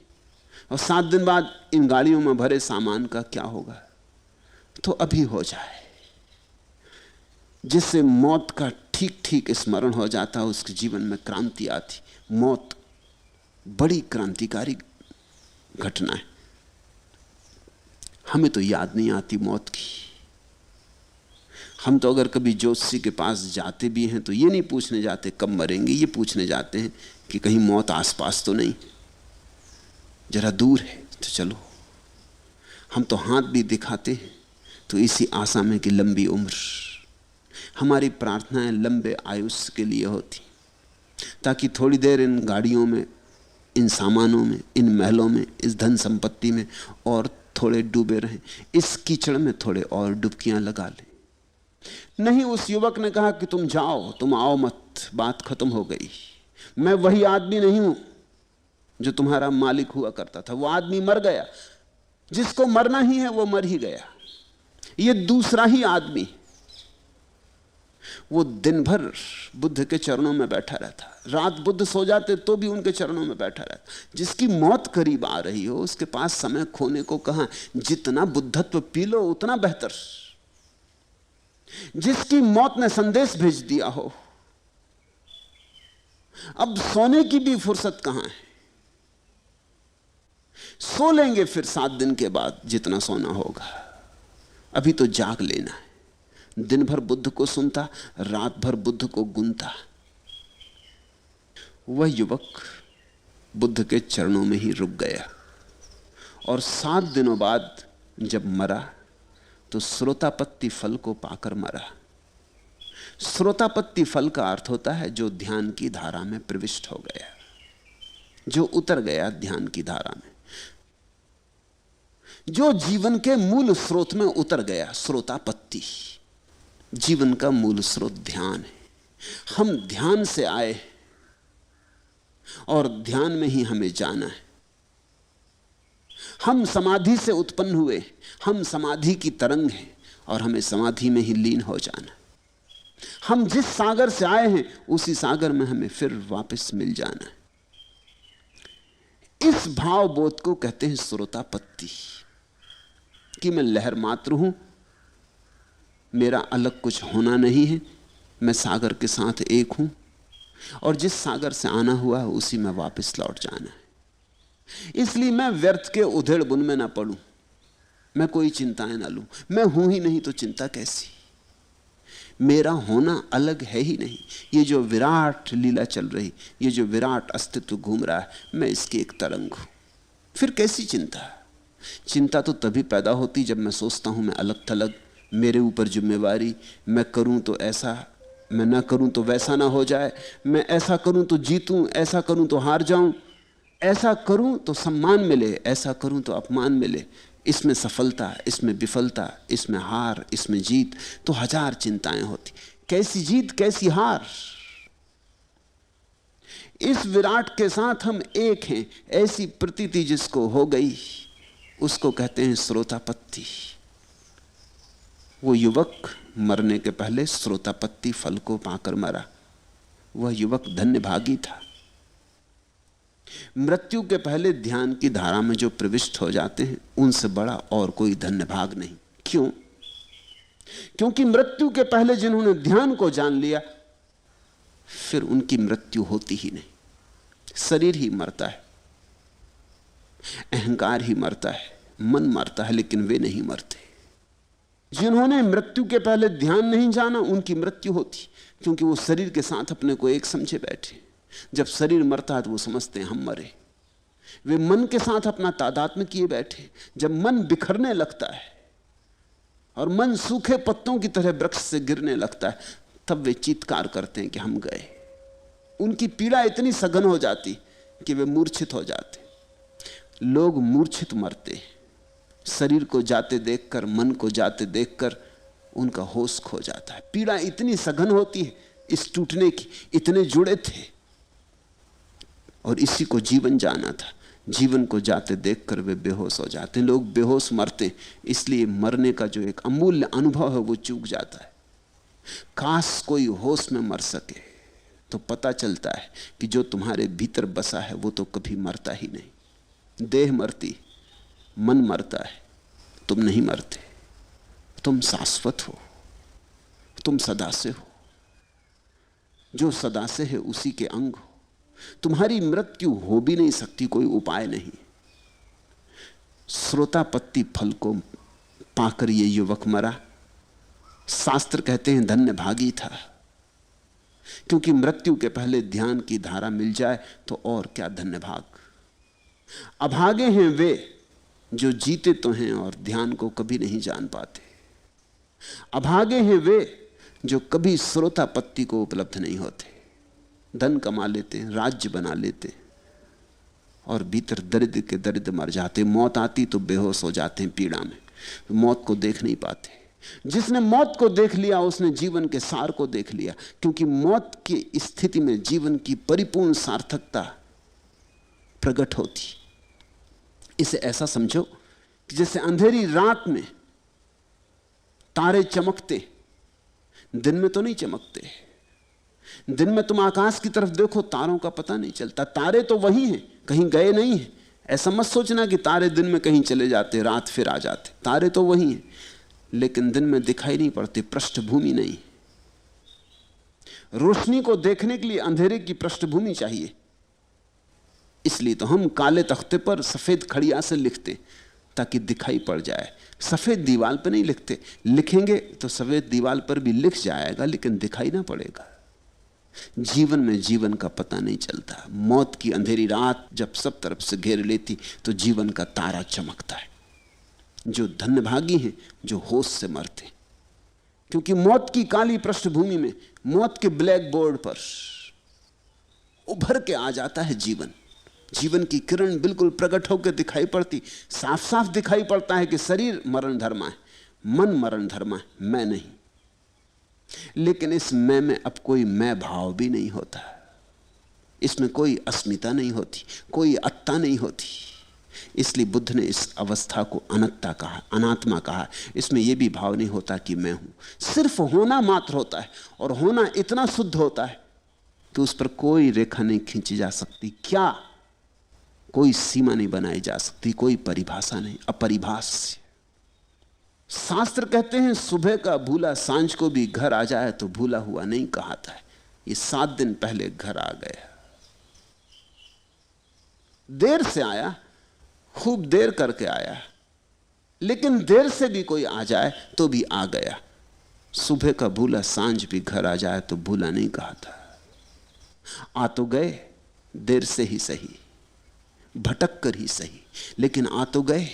और 7 दिन बाद इन गाड़ियों में भरे सामान का क्या होगा। तो अभी हो जाए। जिससे मौत का ठीक ठीक स्मरण हो जाता है, उसके जीवन में क्रांति आती। मौत बड़ी क्रांतिकारी घटना है। हमें तो याद नहीं आती मौत की। हम तो अगर कभी ज्योतिषी के पास जाते भी हैं तो ये नहीं पूछने जाते कब मरेंगे, ये पूछने जाते हैं कि कहीं मौत आसपास तो नहीं, जरा दूर है तो चलो। हम तो हाथ भी दिखाते हैं तो इसी आशा में कि लंबी उम्र। हमारी प्रार्थनाएं लंबे आयुष्य के लिए होती, ताकि थोड़ी देर इन गाड़ियों में, इन सामानों में, इन महलों में, इस धन संपत्ति में और थोड़े डूबे रहें, इस कीचड़ में थोड़े और डुबकियां लगा लें। नहीं, उस युवक ने कहा कि तुम जाओ, तुम आओ मत, बात खत्म हो गई। मैं वही आदमी नहीं हूं जो तुम्हारा मालिक हुआ करता था। वो आदमी मर गया, जिसको मरना ही है वो मर ही गया। ये दूसरा ही आदमी। वो दिन भर बुद्ध के चरणों में बैठा रहता, रात बुद्ध सो जाते तो भी उनके चरणों में बैठा रहता। जिसकी मौत करीब आ रही हो उसके पास समय खोने को कहां। जितना बुद्धत्व पी लो उतना बेहतर। जिसकी मौत ने संदेश भेज दिया हो, अब सोने की भी फुर्सत कहां है। सो लेंगे फिर 7 दिन के बाद जितना सोना होगा, अभी तो जाग लेना है। दिन भर बुद्ध को सुनता, रात भर बुद्ध को गुनता। वह युवक बुद्ध के चरणों में ही रुक गया और 7 दिनों बाद जब मरा तो श्रोतापत्ति फल को पाकर मरा। श्रोतापत्ति फल का अर्थ होता है जो ध्यान की धारा में प्रविष्ट हो गया, जो उतर गया ध्यान की धारा में, जो जीवन के मूल स्रोत में उतर गया। श्रोतापत्ति जीवन का मूल स्रोत ध्यान है। हम ध्यान से आए और ध्यान में ही हमें जाना है। हम समाधि से उत्पन्न हुए, हम समाधि की तरंग हैं और हमें समाधि में ही लीन हो जाना है। हम जिस सागर से आए हैं उसी सागर में हमें फिर वापस मिल जाना है। इस भाव बोध को कहते हैं श्रोतापत्ति, कि मैं लहर मात्र हूं, मेरा अलग कुछ होना नहीं है, मैं सागर के साथ एक हूं और जिस सागर से आना हुआ है उसी में वापस लौट जाना है। इसलिए मैं व्यर्थ के उधेड़ बुन में ना पड़ूं, मैं कोई चिंताएं ना लूं। मैं हूं ही नहीं तो चिंता कैसी। मेरा होना अलग है ही नहीं। ये जो विराट लीला चल रही, ये जो विराट अस्तित्व घूम रहा है, मैं इसकी एक तरंग हूं। फिर कैसी चिंता। चिंता तो तभी पैदा होती जब मैं सोचता हूं मैं अलग थलग, मेरे ऊपर जिम्मेवारी, मैं करूं तो ऐसा, मैं ना करूं तो वैसा ना हो जाए, मैं ऐसा करूं तो जीतूं, ऐसा करूं तो हार जाऊं, ऐसा करूं तो सम्मान मिले, ऐसा करूं तो अपमान मिले, इसमें सफलता, इसमें विफलता, इसमें हार, इसमें जीत। तो 1000 चिंताएं होती। कैसी जीत, कैसी हार। इस विराट के साथ हम एक हैं, ऐसी प्रतीति जिसको हो गई उसको कहते हैं श्रोतापत्ति। वो युवक मरने के पहले श्रोतापत्ति फल को पाकर मरा। वह युवक धन्यभागी था। मृत्यु के पहले ध्यान की धारा में जो प्रविष्ट हो जाते हैं उनसे बड़ा और कोई धन्यभाग नहीं। क्यों? क्योंकि मृत्यु के पहले जिन्होंने ध्यान को जान लिया फिर उनकी मृत्यु होती ही नहीं। शरीर ही मरता है, अहंकार ही मरता है, मन मरता है, लेकिन वे नहीं मरते। जिन्होंने मृत्यु के पहले ध्यान नहीं जाना उनकी मृत्यु होती, क्योंकि वो शरीर के साथ अपने को एक समझे बैठे। जब शरीर मरता है तो वो समझते हैं हम मरे। वे मन के साथ अपना तादात्म्य किए बैठे। जब मन बिखरने लगता है और मन सूखे पत्तों की तरह वृक्ष से गिरने लगता है, तब वे चीत्कार करते हैं कि हम गए। उनकी पीड़ा इतनी सघन हो जाती कि वे मूर्छित हो जाते। लोग मूर्छित मरते, शरीर को जाते देखकर, मन को जाते देखकर उनका होश खो जाता है। पीड़ा इतनी सघन होती है इस टूटने की। इतने जुड़े थे और इसी को जीवन जाना था। जीवन को जाते देखकर वे बेहोश हो जाते। लोग बेहोश मरते, इसलिए मरने का जो एक अमूल्य अनुभव है वो चूक जाता है। काश कोई होश में मर सके तो पता चलता है कि जो तुम्हारे भीतर बसा है वो तो कभी मरता ही नहीं। देह मरती, मन मरता है, तुम नहीं मरते। तुम शाश्वत हो, तुम सदा से हो। जो सदा से है उसी के अंग हो। तुम्हारी मृत्यु हो भी नहीं सकती, कोई उपाय नहीं। श्रोतापत्ति फल को पाकर ये युवक मरा। शास्त्र कहते हैं धन्य भागी था, क्योंकि मृत्यु के पहले ध्यान की धारा मिल जाए तो और क्या धन्य भाग। अभागे हैं वे जो जीते तो हैं और ध्यान को कभी नहीं जान पाते। अभागे हैं वे जो कभी श्रोतापत्ति को उपलब्ध नहीं होते। धन कमा लेते हैं, राज्य बना लेते और भीतर दरिद्र के दरिद्र मर जाते। मौत आती तो बेहोश हो जाते हैं पीड़ा में, मौत को देख नहीं पाते। जिसने मौत को देख लिया उसने जीवन के सार को देख लिया, क्योंकि मौत की स्थिति में जीवन की परिपूर्ण सार्थकता प्रकट होती। इसे ऐसा समझो कि जैसे अंधेरी रात में तारे चमकते, दिन में तो नहीं चमकते। दिन में तुम आकाश की तरफ देखो, तारों का पता नहीं चलता, तारे तो वही हैं, कहीं गए नहीं हैं। ऐसा मत सोचना कि तारे दिन में कहीं चले जाते, रात फिर आ जाते। तारे तो वही हैं, लेकिन दिन में दिखाई नहीं पड़ते, पृष्ठभूमि नहीं। रोशनी को देखने के लिए अंधेरे की पृष्ठभूमि चाहिए। इसलिए तो हम काले तख्ते पर सफेद खड़िया से लिखते, ताकि दिखाई पड़ जाए। सफेद दीवार पर नहीं लिखते, लिखेंगे तो सफेद दीवार पर भी लिख जाएगा, लेकिन दिखाई ना पड़ेगा। जीवन में जीवन का पता नहीं चलता। मौत की अंधेरी रात जब सब तरफ से घेर लेती तो जीवन का तारा चमकता है। जो धन्यभागी हैं जो होश से मरते, क्योंकि मौत की काली पृष्ठभूमि में, मौत के ब्लैक बोर्ड पर उभर के आ जाता है जीवन। जीवन की किरण बिल्कुल प्रकट होकर दिखाई पड़ती, साफ साफ दिखाई पड़ता है कि शरीर मरण धर्मा है, मन मरण धर्मा है, मैं नहीं। लेकिन इस मैं में अब कोई मैं भाव भी नहीं होता, इसमें कोई अस्मिता नहीं होती, कोई अत्ता नहीं होती। इसलिए बुद्ध ने इस अवस्था को अनत्ता कहा, अनात्मा कहा। इसमें यह भी भाव नहीं होता कि मैं हूं, सिर्फ होना मात्र होता है। और होना इतना शुद्ध होता है कि उस पर कोई रेखा नहीं खींची जा सकती। क्या? कोई सीमा नहीं बनाई जा सकती, कोई परिभाषा नहीं, अपरिभाष्य। शास्त्र कहते हैं सुबह का भूला सांझ को भी घर आ जाए तो भूला हुआ नहीं कहाता है। ये 7 दिन पहले घर आ गया, देर से आया, खूब देर करके आया, लेकिन देर से भी कोई आ जाए तो भी आ गया। सुबह का भूला सांझ भी घर आ जाए तो भूला नहीं कहाता। आ तो गए, देर से ही सही, भटक कर ही सही, लेकिन आ तो गए,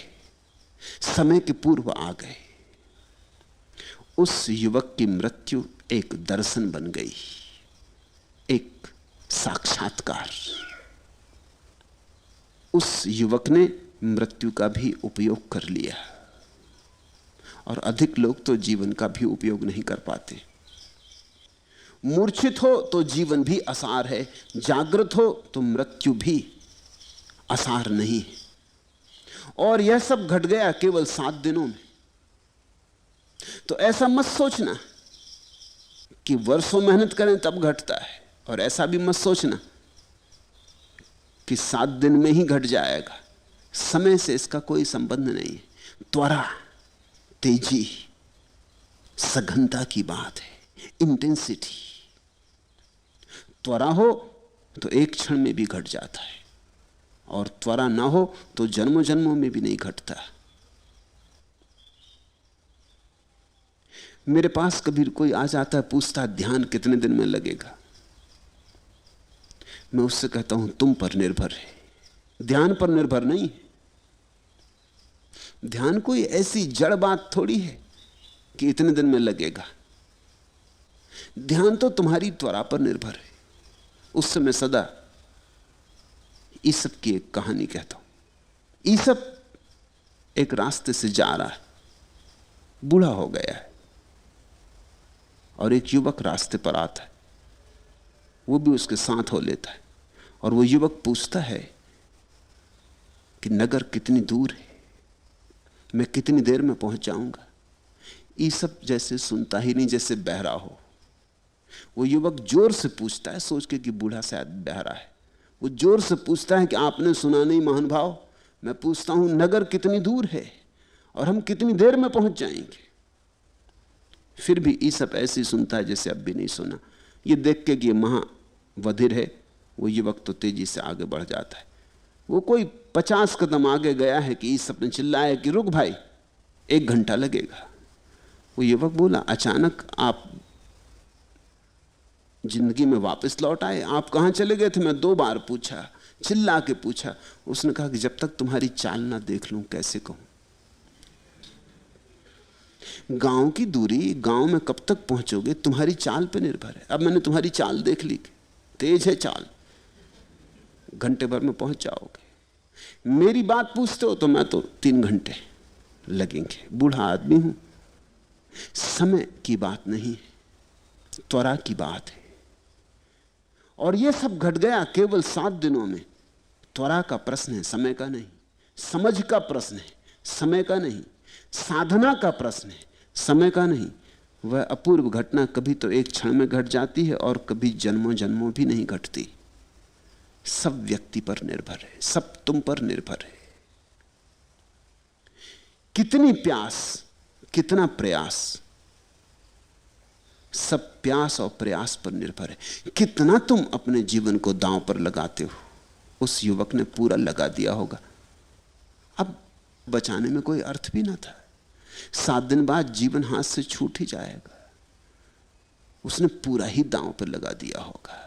समय के पूर्व आ गए। उस युवक की मृत्यु एक दर्शन बन गई, एक साक्षात्कार। उस युवक ने मृत्यु का भी उपयोग कर लिया, और अधिक लोग तो जीवन का भी उपयोग नहीं कर पाते। मूर्छित हो तो जीवन भी असार है, जागृत हो तो मृत्यु भी असार नहीं है। और यह सब घट गया केवल 7 दिनों में। तो ऐसा मत सोचना कि वर्षों मेहनत करें तब घटता है, और ऐसा भी मत सोचना कि 7 दिन में ही घट जाएगा। समय से इसका कोई संबंध नहीं है। त्वरा, तेजी, सघनता की बात है, इंटेंसिटी। त्वरा हो तो एक क्षण में भी घट जाता है, और त्वरा ना हो तो जन्मों जन्मों में भी नहीं घटता। मेरे पास कभी कोई आ जाता है, पूछता है ध्यान कितने दिन में लगेगा। मैं उससे कहता हूं तुम पर निर्भर है, ध्यान पर निर्भर नहीं है। ध्यान कोई ऐसी जड़ बात थोड़ी है कि इतने दिन में लगेगा। ध्यान तो तुम्हारी त्वरा पर निर्भर है। उससे मैं सदा ईसप की एक कहानी कहता हूं। ईसप एक रास्ते से जा रहा है, बूढ़ा हो गया है, और एक युवक रास्ते पर आता है, वो भी उसके साथ हो लेता है। और वो युवक पूछता है कि नगर कितनी दूर है, मैं कितनी देर में पहुंच जाऊंगा। ईसप जैसे सुनता ही नहीं, जैसे बहरा हो। वो युवक जोर से पूछता है, सोच के कि बूढ़ा शायद बहरा है। वो जोर से पूछता है कि आपने सुना नहीं महान भाव, मैं पूछता हूं नगर कितनी दूर है और हम कितनी देर में पहुंच जाएंगे। फिर भी ईसप ऐसे ही सुनता है जैसे अब भी नहीं सुना। ये देख के कि ये महावधिर है, वो युवक तो तेजी से आगे बढ़ जाता है। वो कोई 50 कदम आगे गया है कि ईसप ने चिल्लाया कि रुक भाई, 1 घंटा लगेगा। वो युवक बोला, अचानक आप जिंदगी में वापस लौट आए, आप कहां चले गए थे? मैं 2 बार पूछा, चिल्ला के पूछा। उसने कहा कि जब तक तुम्हारी चाल ना देख लूं कैसे कहूं। गांव की दूरी, गांव में कब तक पहुंचोगे, तुम्हारी चाल पे निर्भर है। अब मैंने तुम्हारी चाल देख ली, तेज है चाल, घंटे भर में पहुंच जाओगे। मेरी बात पूछते हो तो मैं तो 3 घंटे लगेंगे, बूढ़ा आदमी हूं, समय की बात नहीं है, त्वरा की बात है। और यह सब घट गया केवल 7 दिनों में। त्वरा का प्रश्न है, समय का नहीं। समझ का प्रश्न है, समय का नहीं। साधना का प्रश्न है, समय का नहीं। वह अपूर्व घटना कभी तो एक क्षण में घट जाती है और कभी जन्मों जन्मों भी नहीं घटती। सब व्यक्ति पर निर्भर है, सब तुम पर निर्भर है। कितनी प्यास, कितना प्रयास, सब प्यास और प्रयास पर निर्भर है। कितना तुम अपने जीवन को दांव पर लगाते हो। उस युवक ने पूरा लगा दिया होगा, अब बचाने में कोई अर्थ भी ना था। 7 दिन बाद जीवन हाथ से छूट ही जाएगा। उसने पूरा ही दांव पर लगा दिया होगा।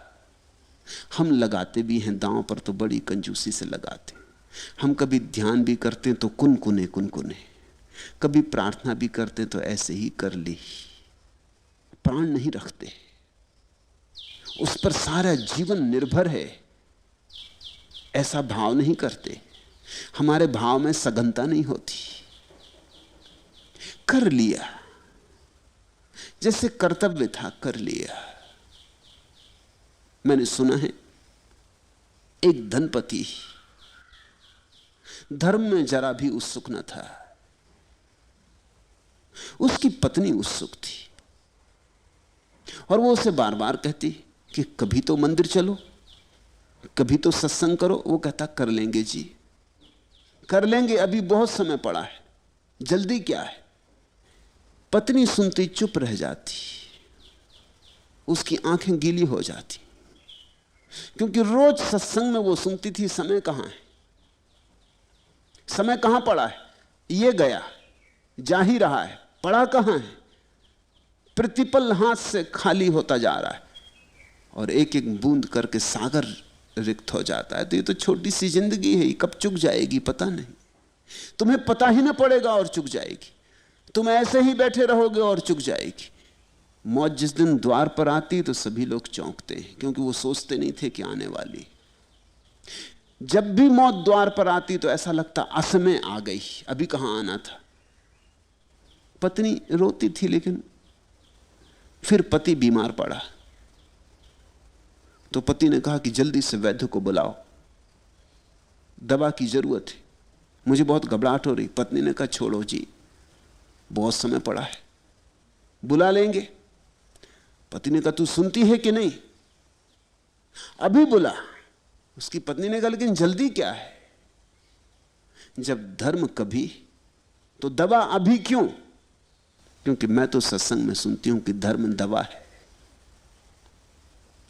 हम लगाते भी हैं दांव पर तो बड़ी कंजूसी से लगाते हैं। हम कभी ध्यान भी करते हैं तो कुनकुने कुनकुने, कभी प्रार्थना भी करते तो ऐसे ही कर ली, प्राण नहीं रखते। उस पर सारा जीवन निर्भर है, ऐसा भाव नहीं करते। हमारे भाव में सघनता नहीं होती। कर लिया जैसे कर्तव्य था, कर लिया। मैंने सुना है एक धनपति धर्म में जरा भी उत्सुक न था। उसकी पत्नी उत्सुक थी और वो उसे बार बार कहती कि कभी तो मंदिर चलो, कभी तो सत्संग करो। वो कहता कर लेंगे जी, कर लेंगे, अभी बहुत समय पड़ा है, जल्दी क्या है। पत्नी सुनती चुप रह जाती, उसकी आंखें गीली हो जाती, क्योंकि रोज सत्संग में वो सुनती थी समय कहां है, समय कहां पड़ा है, ये गया जा ही रहा है, पड़ा कहां है। प्रतिपल हाथ से खाली होता जा रहा है और एक एक बूंद करके सागर रिक्त हो जाता है। तो ये तो छोटी सी जिंदगी है, ये कब चुक जाएगी पता नहीं। तुम्हें पता ही ना पड़ेगा और चुक जाएगी। तुम ऐसे ही बैठे रहोगे और चुक जाएगी। मौत जिस दिन द्वार पर आती तो सभी लोग चौंकते हैं, क्योंकि वो सोचते नहीं थे कि आने वाली। जब भी मौत द्वार पर आती तो ऐसा लगता असमय आ गई, अभी कहां आना था। पत्नी रोती थी, लेकिन फिर पति बीमार पड़ा तो पति ने कहा कि जल्दी से वैद्य को बुलाओ, दवा की जरूरत है, मुझे बहुत घबराहट हो रही। पत्नी ने कहा छोड़ो जी, बहुत समय पड़ा है, बुला लेंगे। पति ने कहा तू सुनती है कि नहीं, अभी बुला। उसकी पत्नी ने कहा लेकिन जल्दी क्या है, जब धर्म कभी तो दवा अभी क्यों। क्योंकि मैं तो सत्संग में सुनती हूं कि धर्म दवा है,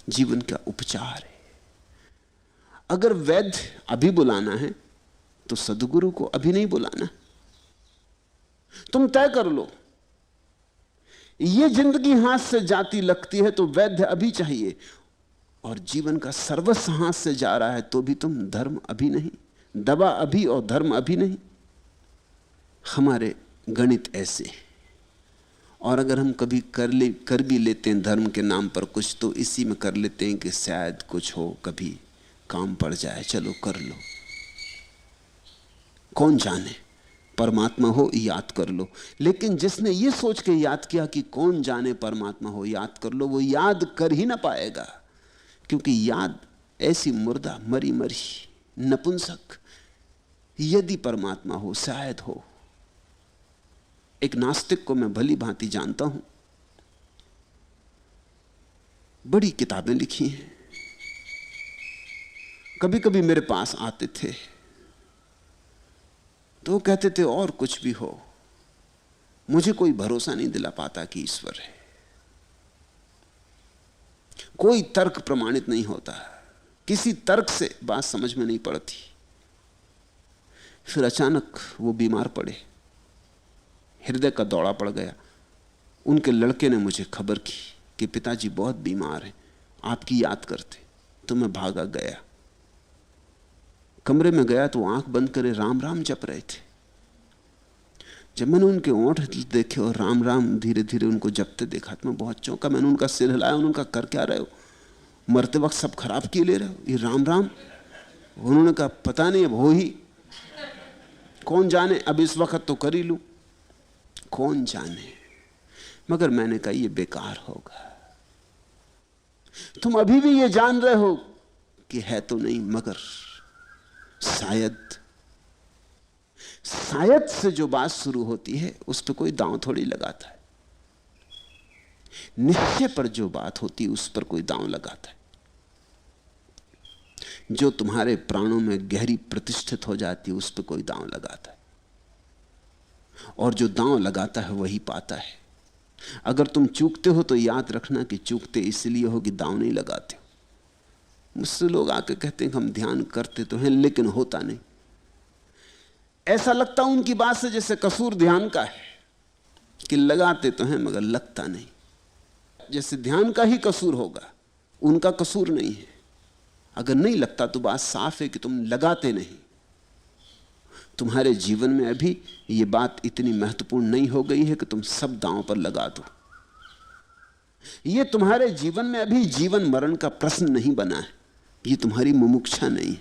जीवन का उपचार है। अगर वैद्य अभी बुलाना है तो सद्गुरु को अभी नहीं बुलाना। तुम तय कर लो, ये जिंदगी हाथ से जाती लगती है तो वैद्य अभी चाहिए, और जीवन का सर्वस्व हाथ से जा रहा है तो भी तुम धर्म अभी नहीं, दवा अभी और धर्म अभी नहीं। हमारे गणित ऐसे हैं। और अगर हम कभी कर भी लेते हैं धर्म के नाम पर कुछ, तो इसी में कर लेते हैं कि शायद कुछ हो, कभी काम पड़ जाए, चलो कर लो। कौन जाने, परमात्मा हो याद कर लो। लेकिन जिसने ये सोच के याद किया कि कौन जाने परमात्मा हो याद कर लो, वो याद कर ही ना पाएगा। क्योंकि याद ऐसी मुर्दा, मरी मरी नपुंसक। यदि परमात्मा हो, शायद हो। एक नास्तिक को मैं भली भांति जानता हूं, बड़ी किताबें लिखी हैं। कभी कभी मेरे पास आते थे तो वो कहते थे और कुछ भी हो, मुझे कोई भरोसा नहीं दिला पाता कि ईश्वर है। कोई तर्क प्रमाणित नहीं होता, किसी तर्क से बात समझ में नहीं पड़ती। फिर अचानक वो बीमार पड़े, हृदय का दौरा पड़ गया। उनके लड़के ने मुझे खबर की कि पिताजी बहुत बीमार हैं, आपकी याद करते। तो मैं भागा गया, कमरे में गया तो आंख बंद करे राम राम जप रहे थे। जब मैंने उनके ओंठ देखे और राम राम धीरे धीरे उनको जपते देखा तो मैं बहुत चौंका। मैंने उनका सिर हिलाया, उन्होंने कहा कर क्या रहे हो, मरते वक्त सब खराब किए ले रहे हो, ये राम राम। उन्होंने कहा पता नहीं, अब हो ही, कौन जाने, अब इस वक्त तो कर ही लूं, कौन जाने। मगर मैंने कहा यह बेकार होगा। तुम अभी भी ये जान रहे हो कि है तो नहीं, मगर शायद से जो बात शुरू होती है उस पर कोई दांव थोड़ी लगाता है। निश्चय पर जो बात होती है उस पर कोई दांव लगाता है। जो तुम्हारे प्राणों में गहरी प्रतिष्ठित हो जाती है उस पर कोई दांव लगाता है, और जो दांव लगाता है वही पाता है। अगर तुम चूकते हो तो याद रखना कि चूकते इसलिए हो कि दांव नहीं लगाते हो। मुझसे लोग आके कहते हैं कि हम ध्यान करते तो हैं लेकिन होता नहीं। ऐसा लगता उनकी बात से जैसे कसूर ध्यान का है कि लगाते तो हैं मगर लगता नहीं, जैसे ध्यान का ही कसूर होगा, उनका कसूर नहीं है। अगर नहीं लगता तो बात साफ है कि तुम लगाते नहीं। तुम्हारे जीवन में अभी यह बात इतनी महत्वपूर्ण नहीं हो गई है कि तुम सब दांव पर लगा दो। यह तुम्हारे जीवन में अभी जीवन मरण का प्रश्न नहीं बना है। यह तुम्हारी मुमुक्षा नहीं है।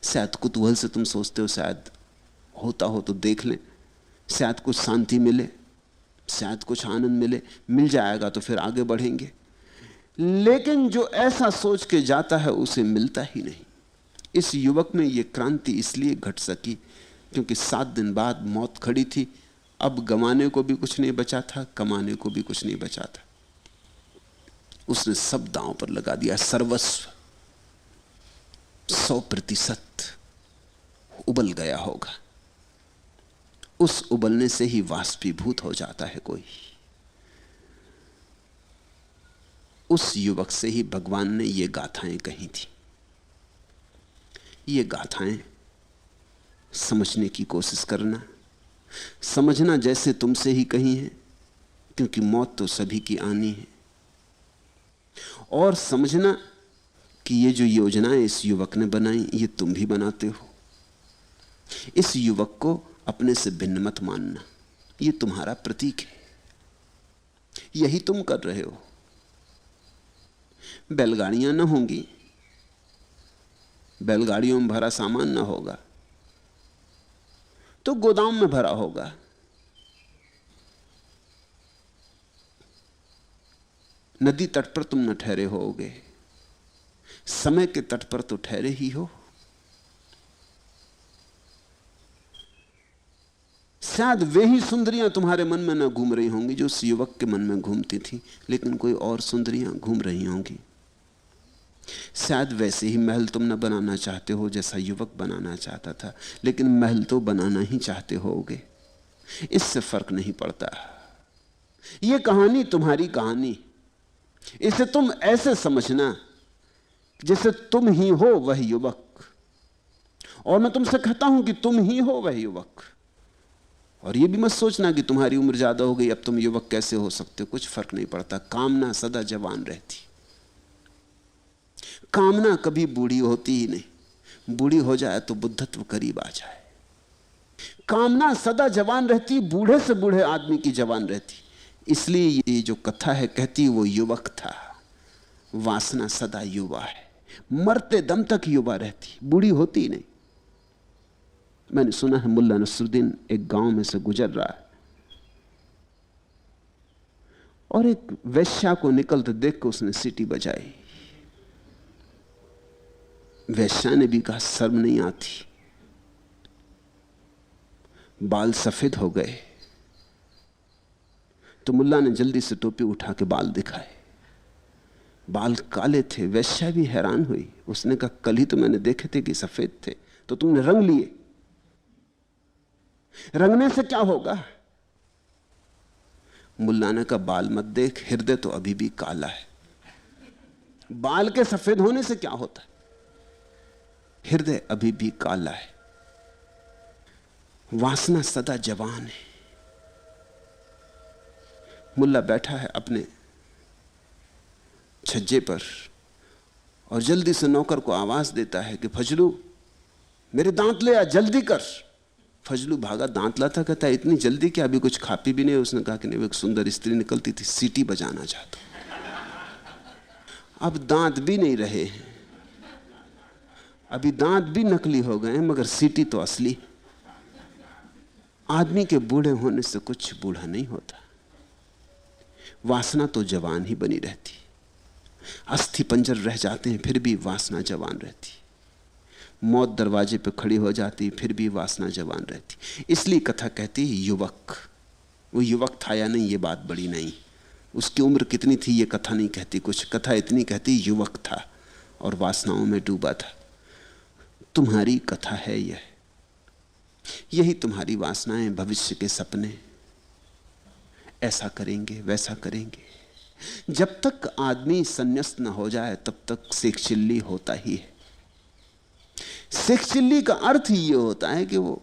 शायद कुतूहल से तुम सोचते हो शायद होता हो तो देख लें, शायद कुछ शांति मिले, शायद कुछ आनंद मिले। मिल जाएगा तो फिर आगे बढ़ेंगे। लेकिन जो ऐसा सोच के जाता है उसे मिलता ही नहीं। इस युवक में यह क्रांति इसलिए घट सकी क्योंकि 7 दिन बाद मौत खड़ी थी। अब गंवाने को भी कुछ नहीं बचा था, कमाने को भी कुछ नहीं बचा था। उसने सब दांव पर लगा दिया। सर्वस्व 100% उबल गया होगा। उस उबलने से ही वाष्पीभूत हो जाता है कोई। उस युवक से ही भगवान ने ये गाथाएं कही थी। ये गाथाएं समझने की कोशिश करना, समझना जैसे तुमसे ही कही है, क्योंकि मौत तो सभी की आनी है। और समझना कि ये जो योजनाएं इस युवक ने बनाई ये तुम भी बनाते हो। इस युवक को अपने से भिन्न मत मानना। ये तुम्हारा प्रतीक है, यही तुम कर रहे हो। बैलगाड़ियां ना होंगी, बैलगाड़ियों में भरा सामान ना होगा तो गोदाम में भरा होगा। नदी तट पर तुम न ठहरे होगे, समय के तट पर तो ठहरे ही हो। शायद वे ही सुंदरियां तुम्हारे मन में न घूम रही होंगी जो उस युवक के मन में घूमती थी, लेकिन कोई और सुंदरियां घूम रही होंगी। शायद वैसे ही महल तुम न बनाना चाहते हो जैसा युवक बनाना चाहता था, लेकिन महल तो बनाना ही चाहते होगे। इससे फर्क नहीं पड़ता। यह कहानी तुम्हारी कहानी। इसे तुम ऐसे समझना जैसे तुम ही हो वह युवक, और मैं तुमसे कहता हूं कि तुम ही हो वह युवक। और यह भी मत सोचना कि तुम्हारी उम्र ज्यादा हो गई अब तुम युवक कैसे हो सकते हो। कुछ फर्क नहीं पड़ता। कामना सदा जवान रहती। कामना कभी बूढ़ी होती ही नहीं। बूढ़ी हो जाए तो बुद्धत्व करीब आ जाए। कामना सदा जवान रहती, बूढ़े से बूढ़े आदमी की जवान रहती। इसलिए ये जो कथा है कहती वो युवक था। वासना सदा युवा है, मरते दम तक युवा रहती, बूढ़ी होती ही नहीं। मैंने सुना है मुल्ला नसरुद्दीन एक गांव में से गुजर रहा है और एक वैश्या को निकलते देख कर उसने सीटी बजाई। वैश्या ने भी कहा शर्म नहीं आती। बाल सफेद हो गए तो मुल्ला ने जल्दी से टोपी उठा के बाल दिखाए। बाल काले थे। वैश्या भी हैरान हुई। उसने कहा कल ही तो मैंने देखे थे कि सफेद थे, तो तुमने रंग लिए। रंगने से क्या होगा? मुल्ला ने कहा बाल मत देख, हृदय तो अभी भी काला है। बाल के सफेद होने से क्या होता है? हृदय अभी भी काला है। वासना सदा जवान है। मुल्ला बैठा है अपने छज्जे पर और जल्दी से नौकर को आवाज देता है कि फजलू मेरे दांत ले आ, जल्दी कर। फजलू भागा, दांत लाता, कहता है इतनी जल्दी क्या, अभी कुछ खा पी भी नहीं। उसने कहा कि नहीं, एक सुंदर स्त्री निकलती थी, सीटी बजाना चाहता। अब दांत भी नहीं रहे हैं, अभी दांत भी नकली हो गए हैं, मगर सीटी तो असली। आदमी के बूढ़े होने से कुछ बूढ़ा नहीं होता। वासना तो जवान ही बनी रहती, अस्थि पंजर रह जाते हैं फिर भी वासना जवान रहती, मौत दरवाजे पे खड़ी हो जाती फिर भी वासना जवान रहती। इसलिए कथा कहती है युवक। वो युवक था या नहीं ये बात बड़ी नहीं, उसकी उम्र कितनी थी ये कथा नहीं कहती कुछ, कथा इतनी कहती युवक था और वासनाओं में डूबा था। तुम्हारी कथा है यह, यही तुम्हारी वासनाएं, भविष्य के सपने, ऐसा करेंगे वैसा करेंगे। जब तक आदमी संन्यास्त न हो जाए तब तक सेक्चिल्ली होता ही है। सेक्चिल्ली का अर्थ ही ये होता है कि वो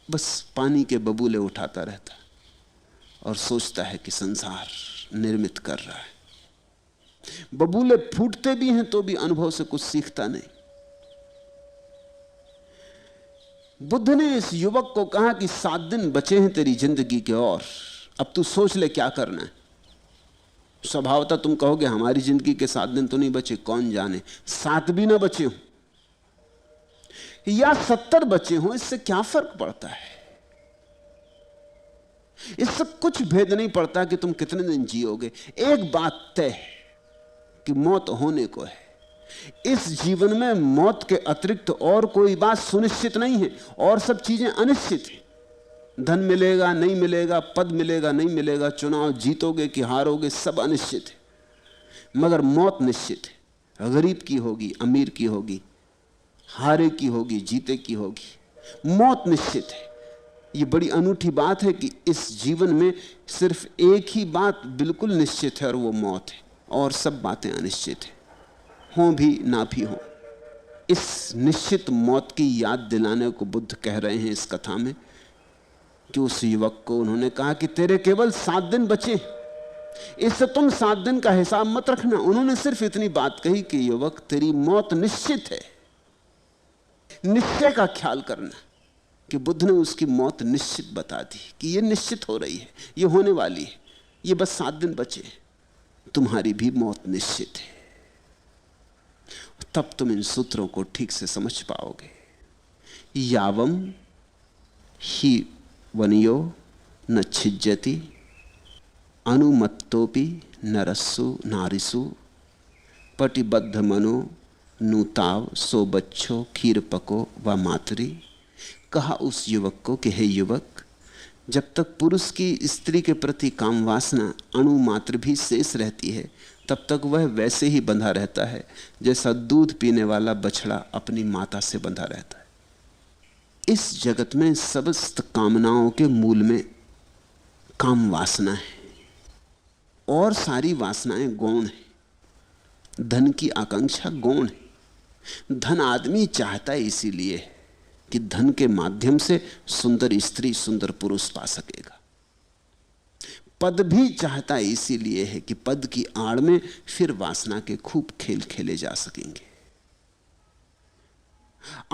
बस पानी के बबूले उठाता रहता और सोचता है कि संसार निर्मित कर रहा है। बबूले फूटते भी हैं तो भी अनुभव से कुछ सीखता नहीं। बुद्ध ने इस युवक को कहा कि 7 दिन बचे हैं तेरी जिंदगी के और अब तू सोच ले क्या करना है। स्वभावतः तुम कहोगे हमारी जिंदगी के 7 दिन तो नहीं बचे, कौन जाने 7 भी ना बचे हो या 70 बचे हो, इससे क्या फर्क पड़ता है। इससे कुछ भेद नहीं पड़ता कि तुम कितने दिन जियोगे। एक बात तय है कि मौत होने को है। इस जीवन में मौत के अतिरिक्त और कोई बात सुनिश्चित नहीं है, और सब चीजें अनिश्चित हैं। धन मिलेगा नहीं मिलेगा, पद मिलेगा नहीं मिलेगा, चुनाव जीतोगे कि हारोगे, सब अनिश्चित है। मगर मौत निश्चित है। गरीब की होगी, अमीर की होगी, हारे की होगी, जीते की होगी, मौत निश्चित है। ये बड़ी अनूठी बात है कि इस जीवन में सिर्फ एक ही बात बिल्कुल निश्चित है और वो मौत है, और सब बातें अनिश्चित है, हों भी ना भी हों। इस निश्चित मौत की याद दिलाने को बुद्ध कह रहे हैं इस कथा में कि उस युवक को उन्होंने कहा कि तेरे केवल 7 दिन बचे, इससे तुम 7 दिन का हिसाब मत रखना। उन्होंने सिर्फ इतनी बात कही कि युवक तेरी मौत निश्चित है, निश्चय का ख्याल करना। कि बुद्ध ने उसकी मौत निश्चित बता दी कि यह निश्चित हो रही है, यह होने वाली है, यह बस 7 दिन बचे, तुम्हारी भी मौत निश्चित है। तब तुम इन सूत्रों को ठीक से समझ पाओगे। यावम ही वनियो न छिज्जति अनुमत्तोपि नरस्सु नारिसु पटिबद्ध मनो नूताव सो बच्छो खीरपको व मातरी। कहा उस युवक को कि हे युवक, जब तक पुरुष की स्त्री के प्रति काम वासना अणु मात्र भी शेष रहती है तब तक वह वैसे ही बंधा रहता है जैसा दूध पीने वाला बछड़ा अपनी माता से बंधा रहता है। इस जगत में समस्त कामनाओं के मूल में काम वासना है, और सारी वासनाएं गौण है। धन की आकांक्षा गौण है। धन आदमी चाहता है इसीलिए है कि धन के माध्यम से सुंदर स्त्री सुंदर पुरुष पा सकेगा। पद भी चाहता है इसीलिए है कि पद की आड़ में फिर वासना के खूब खेल खेले जा सकेंगे।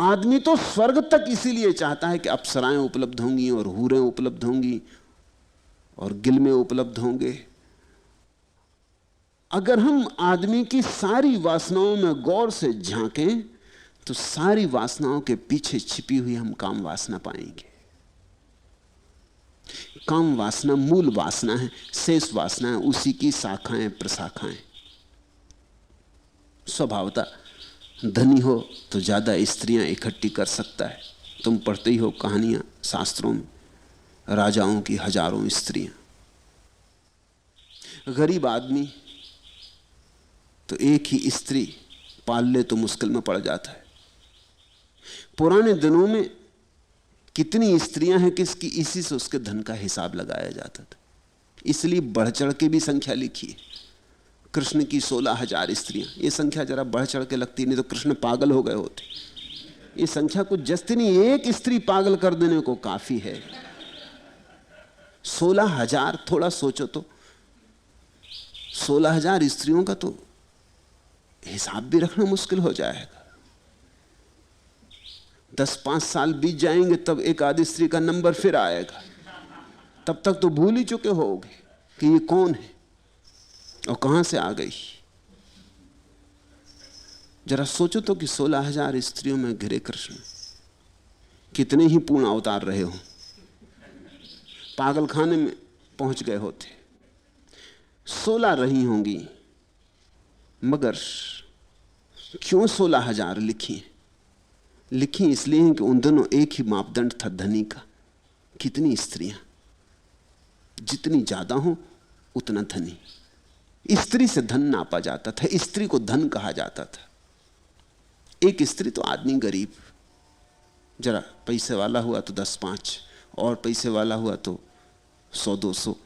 आदमी तो स्वर्ग तक इसीलिए चाहता है कि अप्सराएं उपलब्ध होंगी और हूरें उपलब्ध होंगी और गिलमे उपलब्ध होंगे। अगर हम आदमी की सारी वासनाओं में गौर से झांकें तो सारी वासनाओं के पीछे छिपी हुई हम काम वासना पाएंगे। काम वासना मूल वासना है, शेष वासना है उसी की शाखाएं प्रशाखाएं। स्वभावतः धनी हो तो ज्यादा स्त्रियां इकट्ठी कर सकता है। तुम पढ़ते ही हो कहानियां शास्त्रों में, राजाओं की हजारों स्त्रियां। गरीब आदमी तो एक ही स्त्री पाल ले तो मुश्किल में पड़ जाता है। पुराने दिनों में कितनी स्त्रियां हैं किसकी, इसी से उसके धन का हिसाब लगाया जाता था। इसलिए बढ़ चढ़ के भी संख्या लिखी है। कृष्ण की 16,000 स्त्रियां, ये संख्या जरा बढ़ चढ़ के लगती, नहीं तो कृष्ण पागल हो गए होते। ये संख्या कुछ जस्ती नहीं, एक स्त्री पागल कर देने को काफी है। 16,000 थोड़ा सोचो तो, 16,000 स्त्रियों का तो हिसाब भी रखना मुश्किल हो जाएगा। 10-5 साल बीत जाएंगे तब एक आधी स्त्री का नंबर फिर आएगा। तब तक तो भूल ही चुके होगे कि ये कौन है और कहां से आ गई। जरा सोचो तो कि 16,000 स्त्रियों में घिरे कृष्ण कितने ही पूर्ण अवतार रहे हो, पागल खाने में पहुंच गए होते। 16 रही होंगी, मगर क्यों 16,000 लिखी हैं? लिखी इसलिए हैं कि उन दिनों एक ही मापदंड था धनी का। कितनी स्त्रियां, जितनी ज्यादा हो उतना धनी। स्त्री से धन नापा जाता था, स्त्री को धन कहा जाता था। एक स्त्री तो आदमी गरीब, जरा पैसे वाला हुआ तो 10-5, और पैसे वाला हुआ तो 100-200,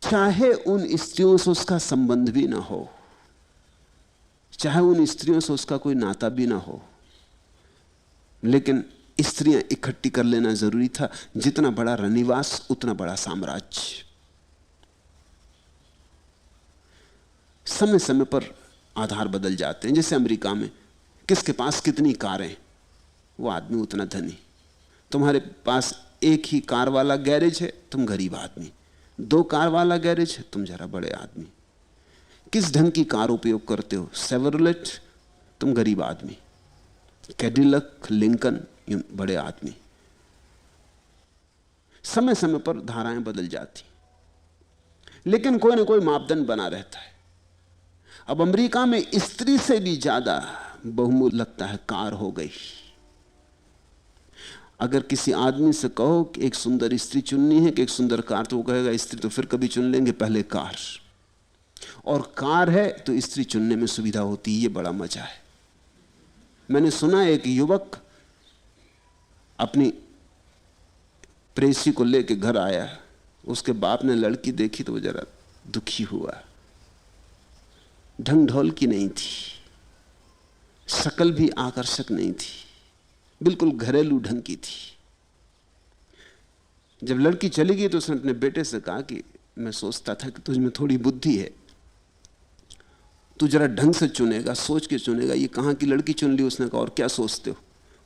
चाहे उन स्त्रियों से उसका संबंध भी ना हो, चाहे उन स्त्रियों से उसका कोई नाता भी ना हो, लेकिन स्त्रियां इकट्ठी कर लेना जरूरी था। जितना बड़ा रनिवास उतना बड़ा साम्राज्य। समय समय पर आधार बदल जाते हैं। जैसे अमेरिका में किसके पास कितनी कारें, वो आदमी उतना धनी। तुम्हारे पास एक ही कार वाला गैरेज है, तुम गरीब आदमी। 2 कार वाला गैरेज है, तुम जरा बड़े आदमी। किस ढंग की कार उपयोग करते हो? सेवरलेट, तुम गरीब आदमी। कैडिलक, लिंकन, बड़े आदमी। समय समय पर धाराएं बदल जाती, लेकिन कोई ना कोई मापदंड बना रहता है। अब अमेरिका में स्त्री से भी ज्यादा बहुमूल्य लगता है कार हो गई। अगर किसी आदमी से कहो कि एक सुंदर स्त्री चुननी है कि एक सुंदर कार, तो वो कहेगा स्त्री तो फिर कभी चुन लेंगे, पहले कार। और कार है तो स्त्री चुनने में सुविधा होती है, ये बड़ा मजा है। मैंने सुना एक युवक अपनी प्रेसी को लेकर घर आया, उसके बाप ने लड़की देखी तो वो जरा दुखी हुआ। ढंग ढोल की नहीं थी, शक्ल भी आकर्षक नहीं थी, बिल्कुल घरेलू ढंग की थी। जब लड़की चली गई तो उसने अपने बेटे से कहा कि मैं सोचता था कि तुझ में थोड़ी बुद्धि है, तू जरा ढंग से चुनेगा, सोच के चुनेगा। ये कहाँ की लड़की चुन ली? उसने कहा और क्या सोचते हो,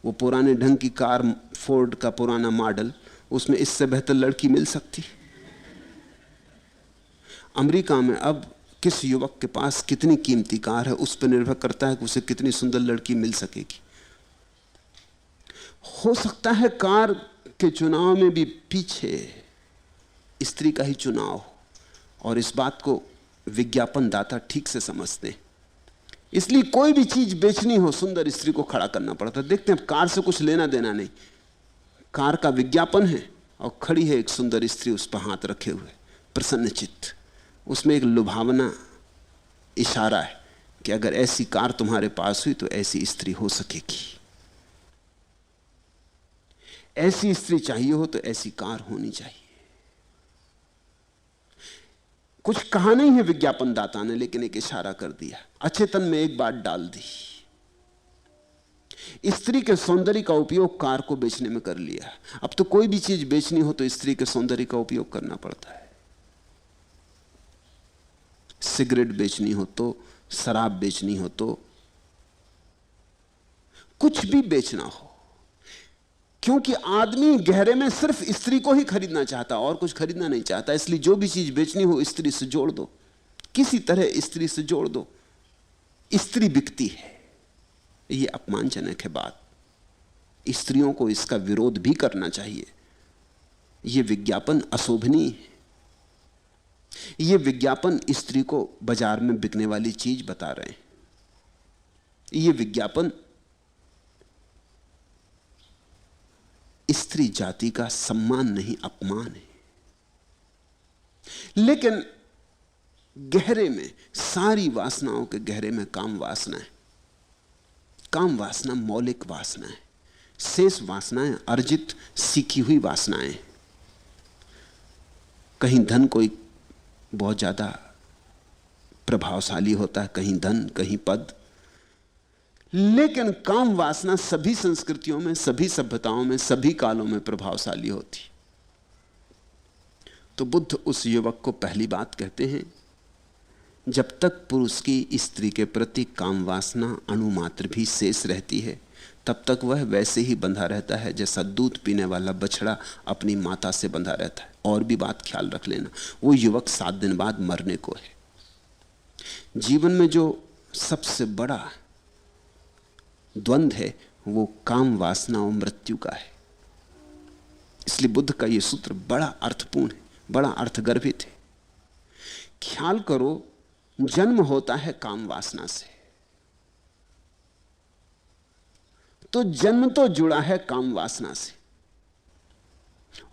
वो पुराने ढंग की कार, फोर्ड का पुराना मॉडल, उसमें इससे बेहतर लड़की मिल सकती? अमेरिका में अब किस युवक के पास कितनी कीमती कार है उस पर निर्भर करता है कि उसे कितनी सुंदर लड़की मिल सकेगी। हो सकता है कार के चुनाव में भी पीछे स्त्री का ही चुनाव, और इस बात को विज्ञापन दाता ठीक से समझते हैं। इसलिए कोई भी चीज बेचनी हो, सुंदर स्त्री को खड़ा करना पड़ता। देखते हैं, कार से कुछ लेना देना नहीं, कार का विज्ञापन है और खड़ी है एक सुंदर स्त्री उस पर हाथ रखे हुए, प्रसन्नचित्त। उसमें एक लुभावना इशारा है कि अगर ऐसी कार तुम्हारे पास हुई तो ऐसी स्त्री हो सकेगी, ऐसी स्त्री चाहिए हो तो ऐसी कार होनी चाहिए। कुछ कहा नहीं है विज्ञापन दाता ने, लेकिन एक इशारा कर दिया, अचेतन में एक बात डाल दी। स्त्री के सौंदर्य का उपयोग कार को बेचने में कर लिया। अब तो कोई भी चीज बेचनी हो तो स्त्री के सौंदर्य का उपयोग करना पड़ता है। सिगरेट बेचनी हो तो, शराब बेचनी हो तो, कुछ भी बेचना हो, क्योंकि आदमी गहरे में सिर्फ स्त्री को ही खरीदना चाहता, और कुछ खरीदना नहीं चाहता। इसलिए जो भी चीज बेचनी हो स्त्री से जोड़ दो, किसी तरह स्त्री से जोड़ दो। स्त्री बिकती है, यह अपमानजनक है बात। स्त्रियों को इसका विरोध भी करना चाहिए। यह विज्ञापन अशोभनीय है। यह विज्ञापन स्त्री को बाजार में बिकने वाली चीज बता रहे हैं। यह विज्ञापन स्त्री जाति का सम्मान नहीं, अपमान है। लेकिन गहरे में, सारी वासनाओं के गहरे में काम वासना है। काम वासना मौलिक वासना है। शेष वासनाएं अर्जित, सीखी हुई वासनाएं। कहीं धन कोई बहुत ज्यादा प्रभावशाली होता है, कहीं धन, कहीं पद। लेकिन काम वासना सभी संस्कृतियों में, सभी सभ्यताओं में, सभी कालों में प्रभावशाली होती। तो बुद्ध उस युवक को पहली बात कहते हैं, जब तक पुरुष की स्त्री के प्रति काम वासना अणुमात्र भी शेष रहती है, तब तक वह वैसे ही बंधा रहता है जैसा दूध पीने वाला बछड़ा अपनी माता से बंधा रहता है। और भी बात ख्याल रख लेना, वो युवक 7 दिन बाद मरने को है। जीवन में जो सबसे बड़ा द्वंद्व है वो काम वासना और मृत्यु का है। इसलिए बुद्ध का यह सूत्र बड़ा अर्थपूर्ण है, बड़ा अर्थगर्भित है। ख्याल करो, जन्म होता है काम वासना से, तो जन्म तो जुड़ा है काम वासना से,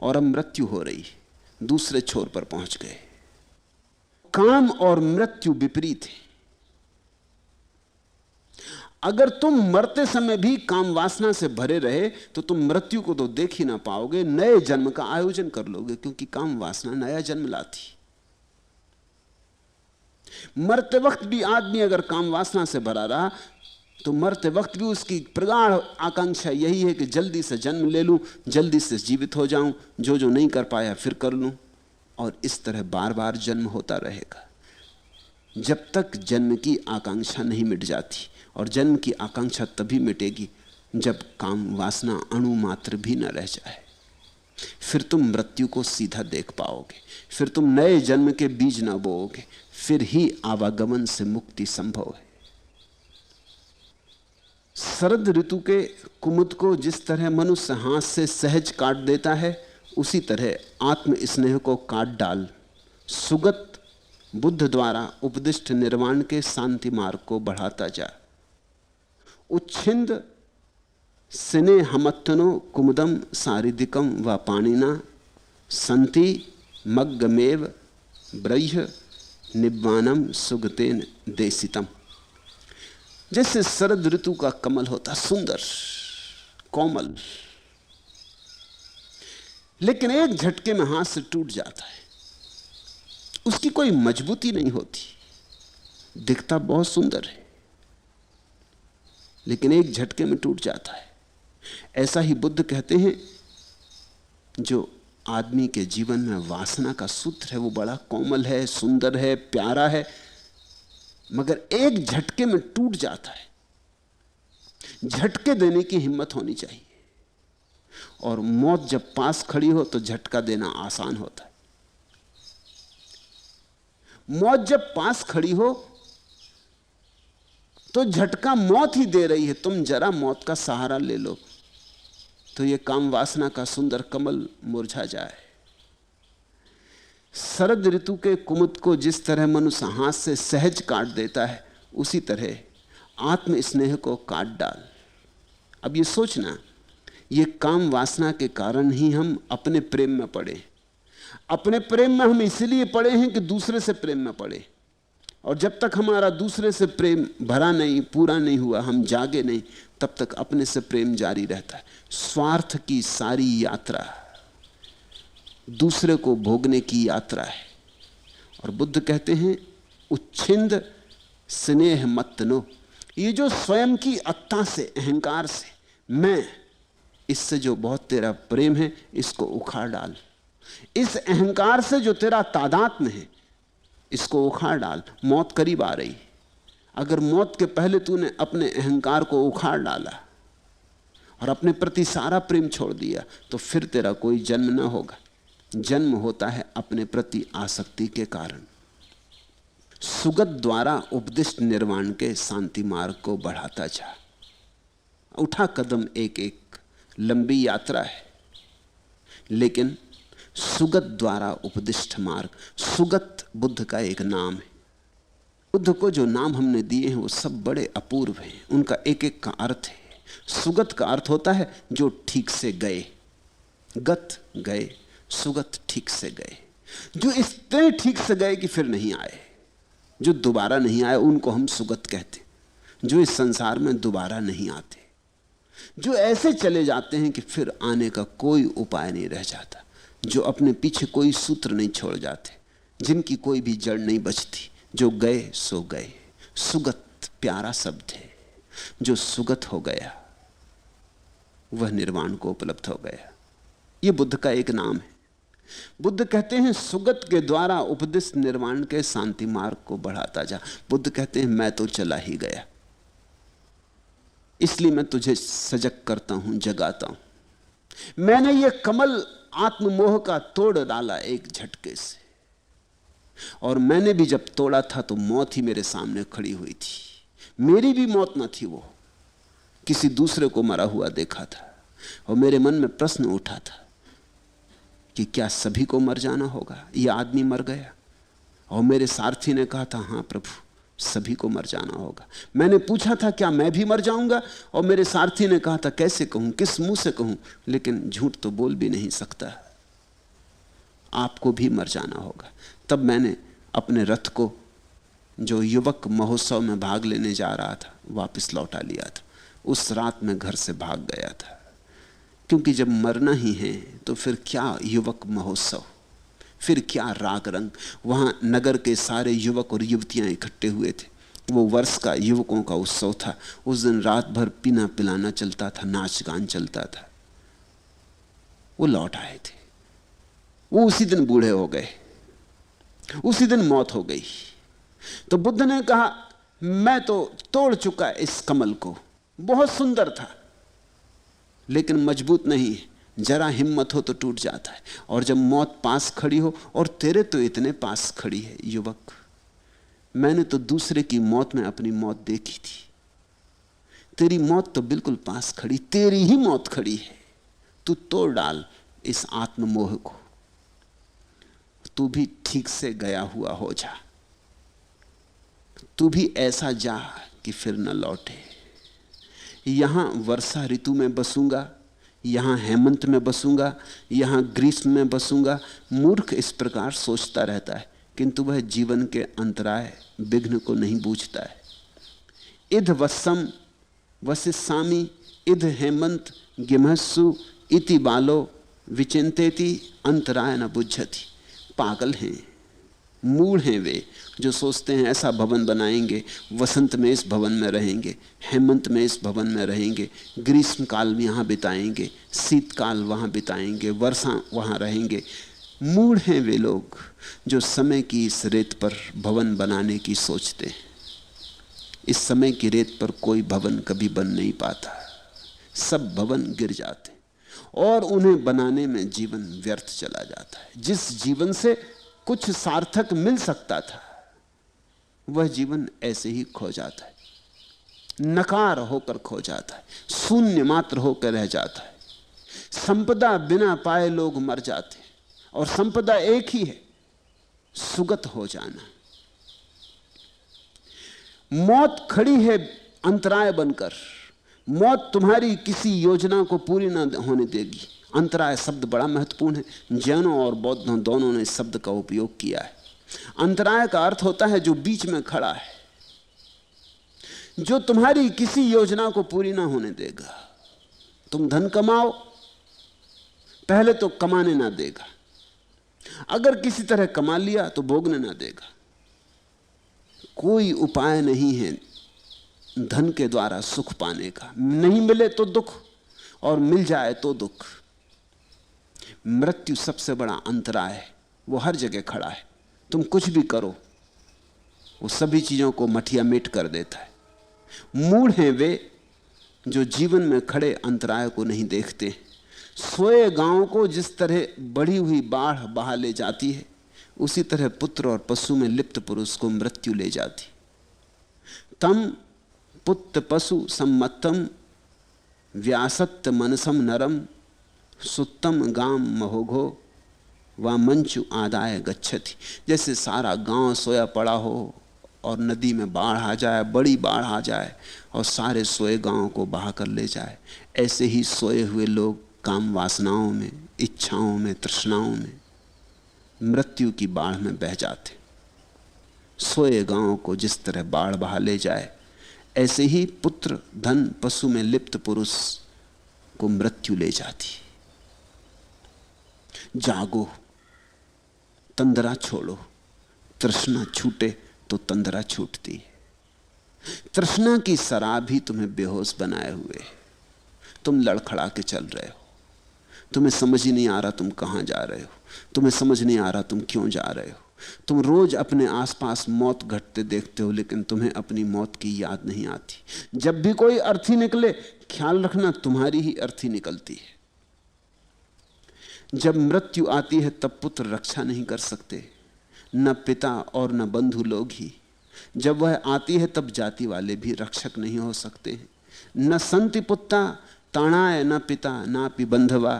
और अब मृत्यु हो रही है, दूसरे छोर पर पहुंच गए। काम और मृत्यु विपरीत है। अगर तुम मरते समय भी काम वासना से भरे रहे तो तुम मृत्यु को तो देख ही ना पाओगे, नए जन्म का आयोजन कर लोगे, क्योंकि काम वासना नया जन्म लाती। मरते वक्त भी आदमी अगर काम वासना से भरा रहा तो मरते वक्त भी उसकी प्रगाढ़ आकांक्षा यही है कि जल्दी से जन्म ले लूं, जल्दी से जीवित हो जाऊं, जो नहीं कर पाया फिर कर लूं, और इस तरह बार बार जन्म होता रहेगा जब तक जन्म की आकांक्षा नहीं मिट जाती। और जन्म की आकांक्षा तभी मिटेगी जब काम वासना अणु मात्र भी न रह जाए। फिर तुम मृत्यु को सीधा देख पाओगे, फिर तुम नए जन्म के बीज न बोओगे, फिर ही आवागमन से मुक्ति संभव है। शरद ऋतु के कुमुद को जिस तरह मनुष्य हाथ से सहज काट देता है, उसी तरह आत्म स्नेह को काट डाल सुगत बुद्ध द्वारा उपदिष्ट निर्वाण के शांति मार्ग को बढ़ाता जा। उच्छिंद स्नेहमत्तनो कुमुदम सारिदिकम व पाणिना संति मग्गमेव ब्रह्य निब्बानम सुगतेन देशितम। जैसे शरद ऋतु का कमल होता, सुंदर कोमल, लेकिन एक झटके में हाथ से टूट जाता है, उसकी कोई मजबूती नहीं होती, दिखता बहुत सुंदर है लेकिन एक झटके में टूट जाता है। ऐसा ही बुद्ध कहते हैं, जो आदमी के जीवन में वासना का सूत्र है वो बड़ा कोमल है, सुंदर है, प्यारा है, मगर एक झटके में टूट जाता है। झटके देने की हिम्मत होनी चाहिए, और मौत जब पास खड़ी हो तो झटका देना आसान होता है। मौत जब पास खड़ी हो तो झटका मौत ही दे रही है, तुम जरा मौत का सहारा ले लो तो ये काम वासना का सुंदर कमल मुरझा जाए। शरद ऋतु के कुमुद को जिस तरह मनुष्य हाथ से सहज काट देता है, उसी तरह आत्म स्नेह को काट डाल। अब ये सोचना, ये काम वासना के कारण ही हम अपने प्रेम में पड़े। अपने प्रेम में हम इसलिए पड़े हैं कि दूसरे से प्रेम में पड़े, और जब तक हमारा दूसरे से प्रेम भरा नहीं, पूरा नहीं हुआ, हम जागे नहीं, तब तक अपने से प्रेम जारी रहता है। स्वार्थ की सारी यात्रा दूसरे को भोगने की यात्रा है। और बुद्ध कहते हैं, उच्छिंद स्नेह मत नो। ये जो स्वयं की अत्ता से, अहंकार से, मैं, इससे जो बहुत तेरा प्रेम है, इसको उखाड़ डाल। इस अहंकार से जो तेरा तादात्म्य है, इसको उखाड़ डाल। मौत करीब आ रही, अगर मौत के पहले तूने अपने अहंकार को उखाड़ डाला और अपने प्रति सारा प्रेम छोड़ दिया, तो फिर तेरा कोई जन्म ना होगा। जन्म होता है अपने प्रति आसक्ति के कारण। सुगत द्वारा उपदिष्ट निर्वाण के शांति मार्ग को बढ़ाता जा। उठा कदम एक एक, लंबी यात्रा है, लेकिन सुगत द्वारा उपदिष्ट मार्ग। सुगत बुद्ध का एक नाम है। बुद्ध को जो नाम हमने दिए हैं वो सब बड़े अपूर्व हैं, उनका एक एक का अर्थ है। सुगत का अर्थ होता है जो ठीक से गए, गत गए, सुगत ठीक से गए। जो इतने ठीक से गए कि फिर नहीं आए, जो दोबारा नहीं आए, उनको हम सुगत कहते। जो इस संसार में दोबारा नहीं आते, जो ऐसे चले जाते हैं कि फिर आने का कोई उपाय नहीं रह जाता, जो अपने पीछे कोई सूत्र नहीं छोड़ जाते, जिनकी कोई भी जड़ नहीं बचती, जो गए सो गए। सुगत प्यारा शब्द है। जो सुगत हो गया वह निर्वाण को उपलब्ध हो गया। यह बुद्ध का एक नाम है। बुद्ध कहते हैं, सुगत के द्वारा उपदिष्ट निर्वाण के शांति मार्ग को बढ़ाता जा। बुद्ध कहते हैं, मैं तो चला ही गया, इसलिए मैं तुझे सजग करता हूं, जगाता हूं। मैंने ये कमल आत्ममोह का तोड़ डाला एक झटके से, और मैंने भी जब तोड़ा था तो मौत ही मेरे सामने खड़ी हुई थी। मेरी भी मौत न थी, वो किसी दूसरे को मरा हुआ देखा था, और मेरे मन में प्रश्न उठा था कि क्या सभी को मर जाना होगा? यह आदमी मर गया, और मेरे सारथी ने कहा था, हाँ प्रभु, सभी को मर जाना होगा। मैंने पूछा था, क्या मैं भी मर जाऊंगा? और मेरे सारथी ने कहा था, कैसे कहूं, किस मुंह से कहूं, लेकिन झूठ तो बोल भी नहीं सकता, आपको भी मर जाना होगा। तब मैंने अपने रथ को, जो युवक महोत्सव में भाग लेने जा रहा था, वापस लौटा लिया था। उस रात मैं घर से भाग गया था, क्योंकि जब मरना ही है तो फिर क्या युवक महोत्सव, फिर क्या राग रंग। वहां नगर के सारे युवक और युवतियां इकट्ठे हुए थे। वो वर्ष का युवकों का उत्सव था। उस दिन रात भर पीना पिलाना चलता था, नाच गान चलता था। वो लौट आए थे, वो उसी दिन बूढ़े हो गए, उसी दिन मौत हो गई। तो बुद्ध ने कहा, मैं तो तोड़ चुका इस कमल को, बहुत सुंदर था लेकिन मजबूत नहीं है, जरा हिम्मत हो तो टूट जाता है। और जब मौत पास खड़ी हो, और तेरे तो इतने पास खड़ी है युवक, मैंने तो दूसरे की मौत में अपनी मौत देखी थी, तेरी मौत तो बिल्कुल पास खड़ी, तेरी ही मौत खड़ी है। तू तोड़ डाल इस आत्ममोह को, तू भी ठीक से गया हुआ हो जा, तू भी ऐसा जा कि फिर न लौटे। यहां वर्षा ऋतु में बसूंगा, यहां हेमंत में बसूंगा, यहां ग्रीष्म में बसूंगा। मूर्ख इस प्रकार सोचता रहता है, किंतु वह जीवन के अंतराय विघ्न को नहीं बूझता है। इध वत्सम वसिस्सामि इध हेमंत गिमहस्सु इति बालो विचिंतेति अंतराय न बुझ्यति। पागल हैं, मूढ़ हैं वे जो सोचते हैं ऐसा भवन बनाएंगे, वसंत में इस भवन में रहेंगे, हेमंत में इस भवन में रहेंगे, ग्रीष्म काल में यहाँ बिताएंगे, शीतकाल वहाँ बिताएंगे, वर्षा वहाँ रहेंगे। मूढ़ हैं वे लोग जो समय की इस रेत पर भवन बनाने की सोचते हैं। इस समय की रेत पर कोई भवन कभी बन नहीं पाता, सब भवन गिर जाते और उन्हें बनाने में जीवन व्यर्थ चला जाता है। जिस जीवन से कुछ सार्थक मिल सकता था, वह जीवन ऐसे ही खो जाता है, नकार होकर खो जाता है, शून्य मात्र होकर रह जाता है। संपदा बिना पाए लोग मर जाते हैं, और संपदा एक ही है, सुगत हो जाना। मौत खड़ी है अंतराय बनकर, मौत तुम्हारी किसी योजना को पूरी न होने देगी। अंतराय शब्द बड़ा महत्वपूर्ण है, जैनों और बौद्धों दोनों ने इस शब्द का उपयोग किया है। अंतराय का अर्थ होता है जो बीच में खड़ा है, जो तुम्हारी किसी योजना को पूरी ना होने देगा। तुम धन कमाओ, पहले तो कमाने ना देगा, अगर किसी तरह कमा लिया तो भोगने ना देगा। कोई उपाय नहीं है धन के द्वारा सुख पाने का, नहीं मिले तो दुख और मिल जाए तो दुख। मृत्यु सबसे बड़ा अंतराय है, वो हर जगह खड़ा है। तुम कुछ भी करो, वो सभी चीजों को मठिया मेट कर देता है। मूढ़ हैं वे जो जीवन में खड़े अंतराय को नहीं देखते। सोए गांव को जिस तरह बढ़ी हुई बाढ़ बहा ले जाती है, उसी तरह पुत्र और पशु में लिप्त पुरुष को मृत्यु ले जाती। तम पुत्र पशु सम्मतम व्यासत्त मनसम नरम सुत्तम गाम महोघो व मंचु आदाय गच्छति। जैसे सारा गांव सोया पड़ा हो और नदी में बाढ़ आ जाए, बड़ी बाढ़ आ जाए और सारे सोए गांव को बहा कर ले जाए, ऐसे ही सोए हुए लोग काम वासनाओं में, इच्छाओं में, तृष्णाओं में मृत्यु की बाढ़ में बह जाते। सोए गांव को जिस तरह बाढ़ बहा ले जाए, ऐसे ही पुत्र धन पशु में लिप्त पुरुष को मृत्यु ले जाती। जागो, तंद्रा छोड़ो। तृष्णा छूटे तो तंद्रा छूटती है। तृष्णा की शराब ही तुम्हें बेहोश बनाए हुए है। तुम लड़खड़ा के चल रहे हो, तुम्हें समझ ही नहीं आ रहा तुम कहां जा रहे हो, तुम्हें समझ नहीं आ रहा तुम क्यों जा रहे हो। तुम रोज अपने आसपास मौत घटते देखते हो, लेकिन तुम्हें अपनी मौत की याद नहीं आती। जब भी कोई अर्थी निकले, ख्याल रखना तुम्हारी ही अर्थी निकलती है। जब मृत्यु आती है तब पुत्र रक्षा नहीं कर सकते, न पिता और न बंधु लोग ही। जब वह आती है तब जाति वाले भी रक्षक नहीं हो सकते। न संति पुत्ता ताणाय न पिता नापि बंधवा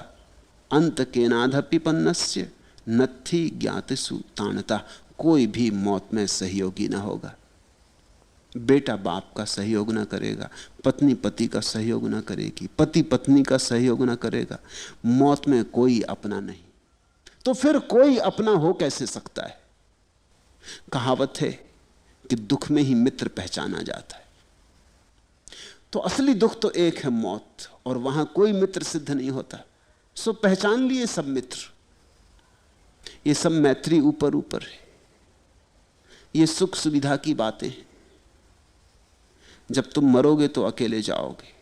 अंत के नाधपि पन्नस्य नत्थि ज्ञातिसु ताणता। कोई भी मौत में सहयोगी ना होगा। बेटा बाप का सहयोग ना करेगा, पत्नी पति का सहयोग ना करेगी, पति पत्नी का सहयोग ना करेगा। मौत में कोई अपना नहीं, तो फिर कोई अपना हो कैसे सकता है? कहावत है कि दुख में ही मित्र पहचाना जाता है। तो असली दुख तो एक है, मौत, और वहां कोई मित्र सिद्ध नहीं होता। सो पहचान लिए सब मित्र, ये सब मैत्री ऊपर ऊपर है, ये सुख सुविधा की बातें हैं। जब तुम मरोगे तो अकेले जाओगे,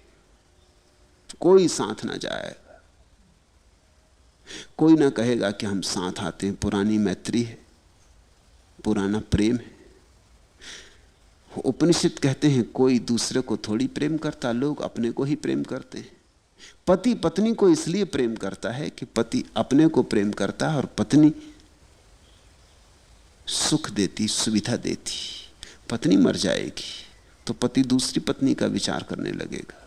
कोई साथ ना जाएगा, कोई ना कहेगा कि हम साथ आते हैं। पुरानी मैत्री है, पुराना प्रेम है। उपनिषद कहते हैं कोई दूसरे को थोड़ी प्रेम करता, लोग अपने को ही प्रेम करते हैं। पति पत्नी को इसलिए प्रेम करता है कि पति अपने को प्रेम करता है और पत्नी सुख देती, सुविधा देती। पत्नी मर जाएगी तो पति दूसरी पत्नी का विचार करने लगेगा।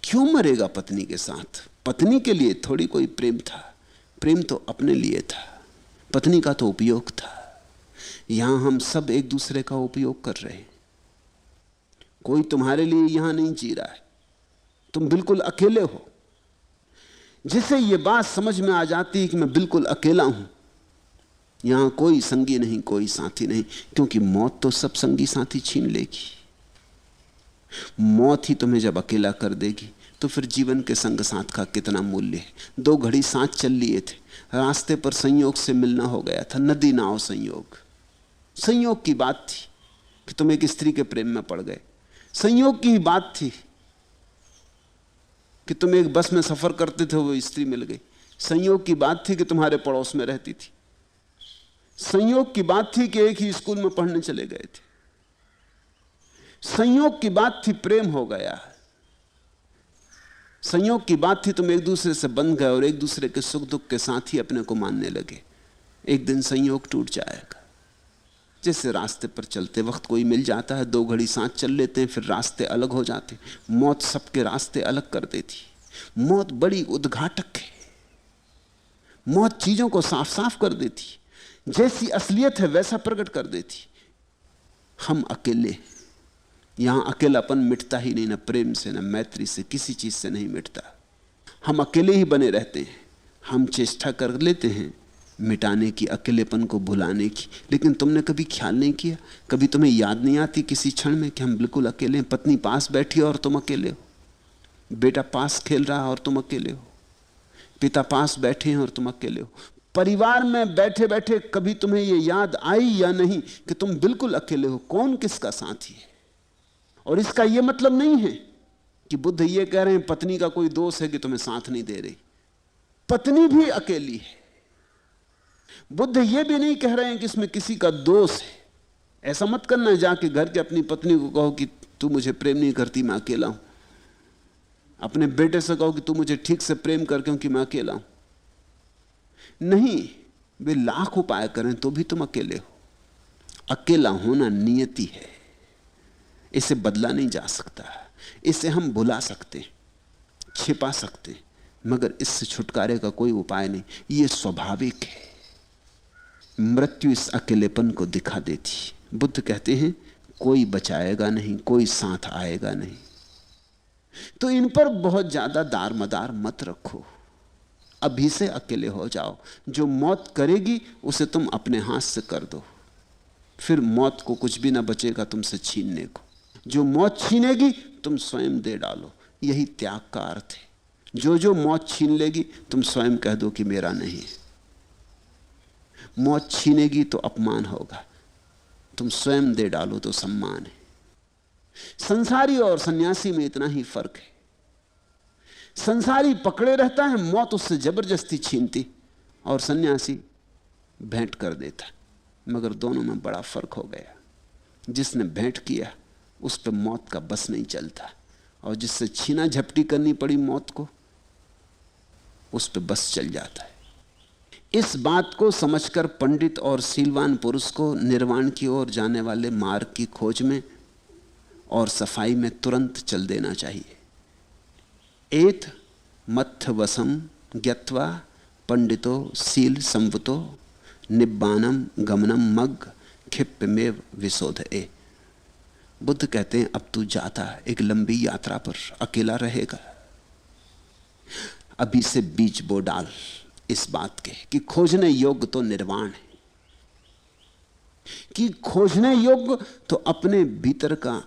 क्यों मरेगा पत्नी के साथ? पत्नी के लिए थोड़ी कोई प्रेम था, प्रेम तो अपने लिए था, पत्नी का तो उपयोग था। यहां हम सब एक दूसरे का उपयोग कर रहे हैं। कोई तुम्हारे लिए यहां नहीं जी रहा है, तुम बिल्कुल अकेले हो। जिसे ये बात समझ में आ जाती है कि मैं बिल्कुल अकेला हूं, यहां कोई संगी नहीं, कोई साथी नहीं, क्योंकि मौत तो सब संगी साथी छीन लेगी। मौत ही तुम्हें जब अकेला कर देगी तो फिर जीवन के संग साथ का कितना मूल्य है? 2 घड़ी साथ चल लिए थे, रास्ते पर संयोग से मिलना हो गया था, नदी नाव संयोग। संयोग की बात थी कि तुम एक स्त्री के प्रेम में पड़ गए। संयोग की ही बात थी कि तुम एक बस में सफर करते थे, वो स्त्री मिल गई। संयोग की बात थी कि तुम्हारे पड़ोस में रहती थी। संयोग की बात थी कि एक ही स्कूल में पढ़ने चले गए थे। संयोग की बात थी प्रेम हो गया। संयोग की बात थी तुम एक दूसरे से बंध गए और एक दूसरे के सुख दुख के साथ ही अपने को मानने लगे। एक दिन संयोग टूट जाएगा। जैसे रास्ते पर चलते वक्त कोई मिल जाता है, 2 घड़ी साथ चल लेते हैं, फिर रास्ते अलग हो जाते। मौत सबके रास्ते अलग कर देती। मौत बड़ी उद्घाटक है। मौत चीजों को साफ साफ कर देती, जैसी असलियत है वैसा प्रकट कर देती। हम अकेले, यहां अकेलापन मिटता ही नहीं, ना प्रेम से, ना मैत्री से, किसी चीज से नहीं मिटता। हम अकेले ही बने रहते हैं। हम चेष्टा कर लेते हैं मिटाने की, अकेलेपन को भुलाने की, लेकिन तुमने कभी ख्याल नहीं किया, कभी तुम्हें याद नहीं आती किसी क्षण में कि हम बिल्कुल अकेले हैं। पत्नी पास बैठी और तुम अकेले हो, बेटा पास खेल रहा है और तुम अकेले हो, पिता पास बैठे हैं और तुम अकेले हो। परिवार में बैठे बैठे कभी तुम्हें यह याद आई या नहीं कि तुम बिल्कुल अकेले हो? कौन किसका साथी है? और इसका यह मतलब नहीं है कि बुद्ध ये कह रहे हैं पत्नी का कोई दोष है कि तुम्हें साथ नहीं दे रही। पत्नी भी अकेली है। बुद्ध ये भी नहीं कह रहे हैं कि इसमें किसी का दोष है। ऐसा मत करना है जाके घर के अपनी पत्नी को कहो कि तू मुझे प्रेम नहीं करती, मैं अकेला हूं। अपने बेटे से कहो कि तू मुझे ठीक से प्रेम कर क्योंकि मैं अकेला हूं। नहीं, वे लाख उपाय करें तो भी तुम अकेले हो। अकेला होना नियति है, इसे बदला नहीं जा सकता। इसे हम भुला सकते, छिपा सकते, मगर इससे छुटकारे का कोई उपाय नहीं। यह स्वाभाविक है। मृत्यु इस अकेलेपन को दिखा देती। बुद्ध कहते हैं कोई बचाएगा नहीं, कोई साथ आएगा नहीं। तो इन पर बहुत ज्यादा दार मदार मत रखो, अभी से अकेले हो जाओ। जो मौत करेगी उसे तुम अपने हाथ से कर दो, फिर मौत को कुछ भी ना बचेगा तुमसे छीनने को। जो मौत छीनेगी तुम स्वयं दे डालो, यही त्याग का अर्थ है। जो मौत छीन लेगी तुम स्वयं कह दो कि मेरा नहीं है। मौत छीनेगी तो अपमान होगा, तुम स्वयं दे डालो तो सम्मान है। संसारी और सन्यासी में इतना ही फर्क है। संसारी पकड़े रहता है, मौत उससे जबरदस्ती छीनती, और सन्यासी भेंट कर देता। मगर दोनों में बड़ा फर्क हो गया। जिसने भेंट किया उस पर मौत का बस नहीं चलता, और जिससे छीना झपटी करनी पड़ी मौत को, उस पर बस चल जाता है। इस बात को समझकर पंडित और सीलवान पुरुष को निर्वाण की ओर जाने वाले मार्ग की खोज में और सफाई में तुरंत चल देना चाहिए। एत मत्थ वसम ज्ञत्वा पंडितो सील संवतो निब्बानम गमनम मग्ग क्षिप्यमेव विशोध ए। बुद्ध कहते हैं अब तू जाता है एक लंबी यात्रा पर, अकेला रहेगा। अभी से बीज बो डाल इस बात के कि खोजने योग्य तो निर्वाण है, कि खोजने योग्य तो अपने भीतर का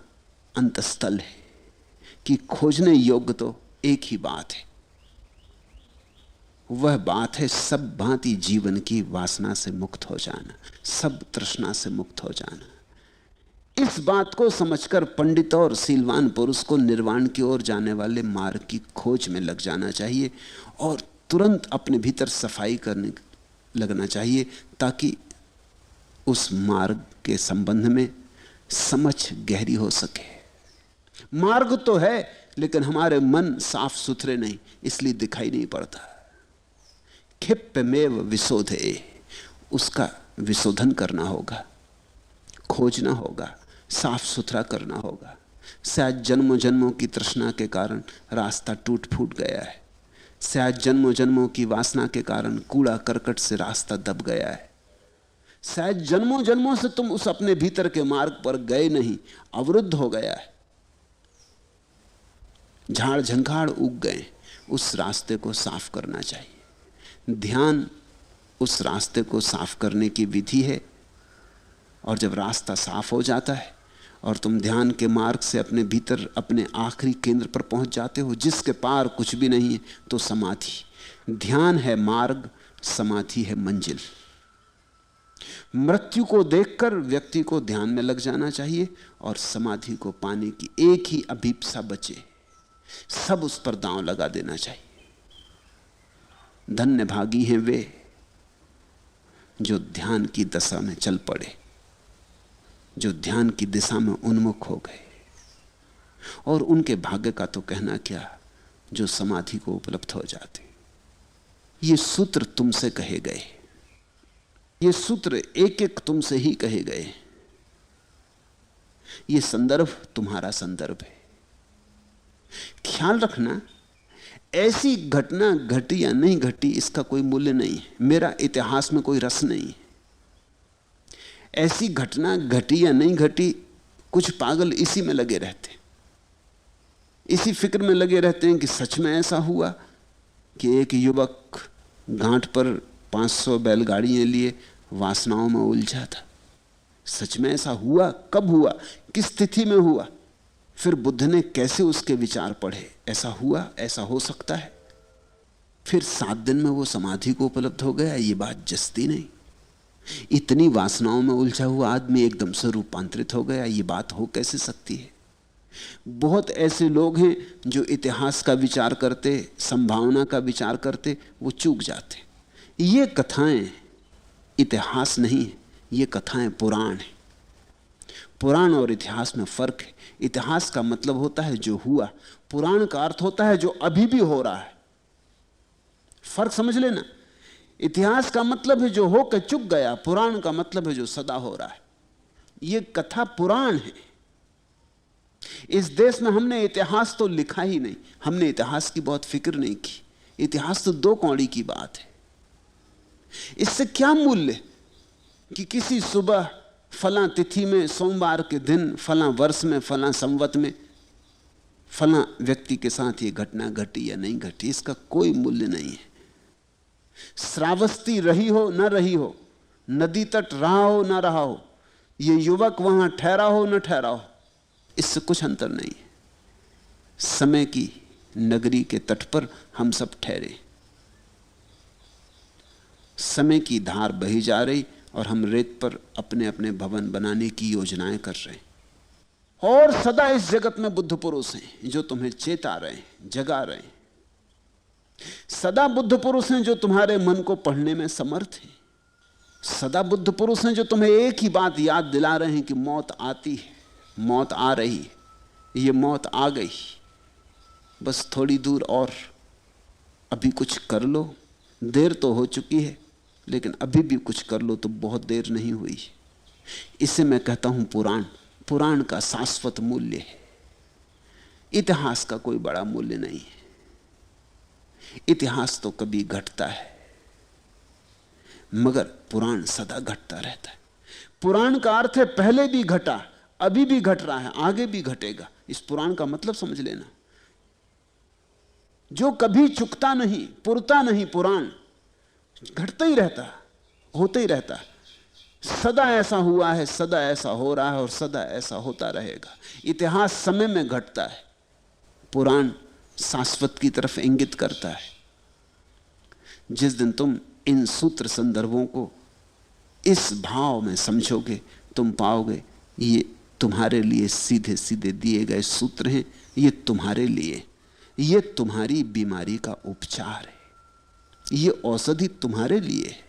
अंतस्थल है, कि खोजने योग्य तो एक ही बात है। वह बात है सब भांति जीवन की वासना से मुक्त हो जाना, सब तृष्णा से मुक्त हो जाना। इस बात को समझकर पंडित और सीलवान पुरुष को निर्वाण की ओर जाने वाले मार्ग की खोज में लग जाना चाहिए और तुरंत अपने भीतर सफाई करने लगना चाहिए, ताकि उस मार्ग के संबंध में समझ गहरी हो सके। मार्ग तो है लेकिन हमारे मन साफ सुथरे नहीं, इसलिए दिखाई नहीं पड़ता। क्षिप्यमेव विशोधे, उसका विशोधन करना होगा, खोजना होगा, साफ सुथरा करना होगा। शायद जन्मों जन्मों की तृष्णा के कारण रास्ता टूट फूट गया है, शायद जन्मों जन्मों की वासना के कारण कूड़ा करकट से रास्ता दब गया है, शायद जन्मों जन्मों से तुम उस अपने भीतर के मार्ग पर गए नहीं, अवरुद्ध हो गया है, झाड़ झंखाड़ उग गए। उस रास्ते को साफ करना चाहिए। ध्यान उस रास्ते को साफ करने की विधि है। और जब रास्ता साफ हो जाता है और तुम ध्यान के मार्ग से अपने भीतर अपने आखिरी केंद्र पर पहुंच जाते हो, जिसके पार कुछ भी नहीं है, तो समाधि। ध्यान है मार्ग, समाधि है मंजिल। मृत्यु को देखकर व्यक्ति को ध्यान में लग जाना चाहिए और समाधि को पाने की एक ही अभीप्सा बचे, सब उस पर दांव लगा देना चाहिए। धन्य भागी हैं वे जो ध्यान की दशा में चल पड़े, जो ध्यान की दिशा में उन्मुख हो गए। और उनके भाग्य का तो कहना क्या, जो समाधि को उपलब्ध हो जाते। ये सूत्र तुमसे कहे गए, ये सूत्र एक एक तुमसे ही कहे गए। ये संदर्भ तुम्हारा संदर्भ है। ख्याल रखना, ऐसी घटना घटी या नहीं घटी इसका कोई मूल्य नहीं है। मेरा इतिहास में कोई रस नहीं है। ऐसी घटना घटी या नहीं घटी, कुछ पागल इसी में लगे रहते, इसी फिक्र में लगे रहते हैं कि सच में ऐसा हुआ कि एक युवक घाट पर 500 बैलगाड़ियां लिए वासनाओं में उलझा था। सच में ऐसा हुआ? कब हुआ? किस स्थिति में हुआ? फिर बुद्ध ने कैसे उसके विचार पढ़े? ऐसा हुआ, ऐसा हो सकता है। फिर 7 दिन में वो समाधि को उपलब्ध हो गया। ये बात जस्ती नहीं। इतनी वासनाओं में उलझा हुआ आदमी एकदम से रूपांतरित हो गया, ये बात हो कैसे सकती है? बहुत ऐसे लोग हैं जो इतिहास का विचार करते, संभावना का विचार करते, वो चूक जाते। ये कथाएं इतिहास नहीं है, ये कथाएं पुराण है। पुराण और इतिहास में फर्क है। इतिहास का मतलब होता है जो हुआ, पुराण का अर्थ होता है जो अभी भी हो रहा है। फर्क समझ लेना। इतिहास का मतलब है जो होकर चुक गया, पुराण का मतलब है जो सदा हो रहा है। ये कथा पुराण है। इस देश में हमने इतिहास तो लिखा ही नहीं, हमने इतिहास की बहुत फिक्र नहीं की। इतिहास तो 2 कौड़ी की बात है। इससे क्या मूल्य कि किसी सुबह फलां तिथि में, सोमवार के दिन, फलां वर्ष में, फलां संवत में फलां व्यक्ति के साथ ये घटना घटी या नहीं घटी, इसका कोई मूल्य नहीं है। श्रावस्ती रही हो न रही हो, नदी तट रहा हो न रहा हो, ये युवक वहां ठहरा हो न ठहरा हो, इससे कुछ अंतर नहीं है। समय की नगरी के तट पर हम सब ठहरे, समय की धार बही जा रही और हम रेत पर अपने अपने भवन बनाने की योजनाएं कर रहे हैं। और सदा इस जगत में बुद्ध पुरुष हैं जो तुम्हें चेता रहे हैं, जगा रहे हैं। सदा बुद्ध पुरुष हैं जो तुम्हारे मन को पढ़ने में समर्थ हैं। सदा बुद्ध पुरुष हैं जो तुम्हें एक ही बात याद दिला रहे हैं कि मौत आती है, मौत आ रही है, ये मौत आ गई, बस थोड़ी दूर और, अभी कुछ कर लो। देर तो हो चुकी है लेकिन अभी भी कुछ कर लो तो बहुत देर नहीं हुई। इसे मैं कहता हूं पुराण। पुराण का शाश्वत मूल्य है, इतिहास का कोई बड़ा मूल्य नहीं है। इतिहास तो कभी घटता है, मगर पुराण सदा घटता रहता है। पुराण का अर्थ है पहले भी घटा, अभी भी घट रहा है, आगे भी घटेगा। इस पुराण का मतलब समझ लेना, जो कभी चुकता नहीं, पुरता नहीं। पुराण घटता ही रहता, होता ही रहता। सदा ऐसा हुआ है, सदा ऐसा हो रहा है और सदा ऐसा होता रहेगा। इतिहास समय में घटता है, पुराण शाश्वत की तरफ इंगित करता है। जिस दिन तुम इन सूत्र संदर्भों को इस भाव में समझोगे, तुम पाओगे ये तुम्हारे लिए सीधे सीधे दिए गए सूत्र हैं। ये तुम्हारे लिए, ये तुम्हारी बीमारी का उपचार है, ये औषधि तुम्हारे लिए है।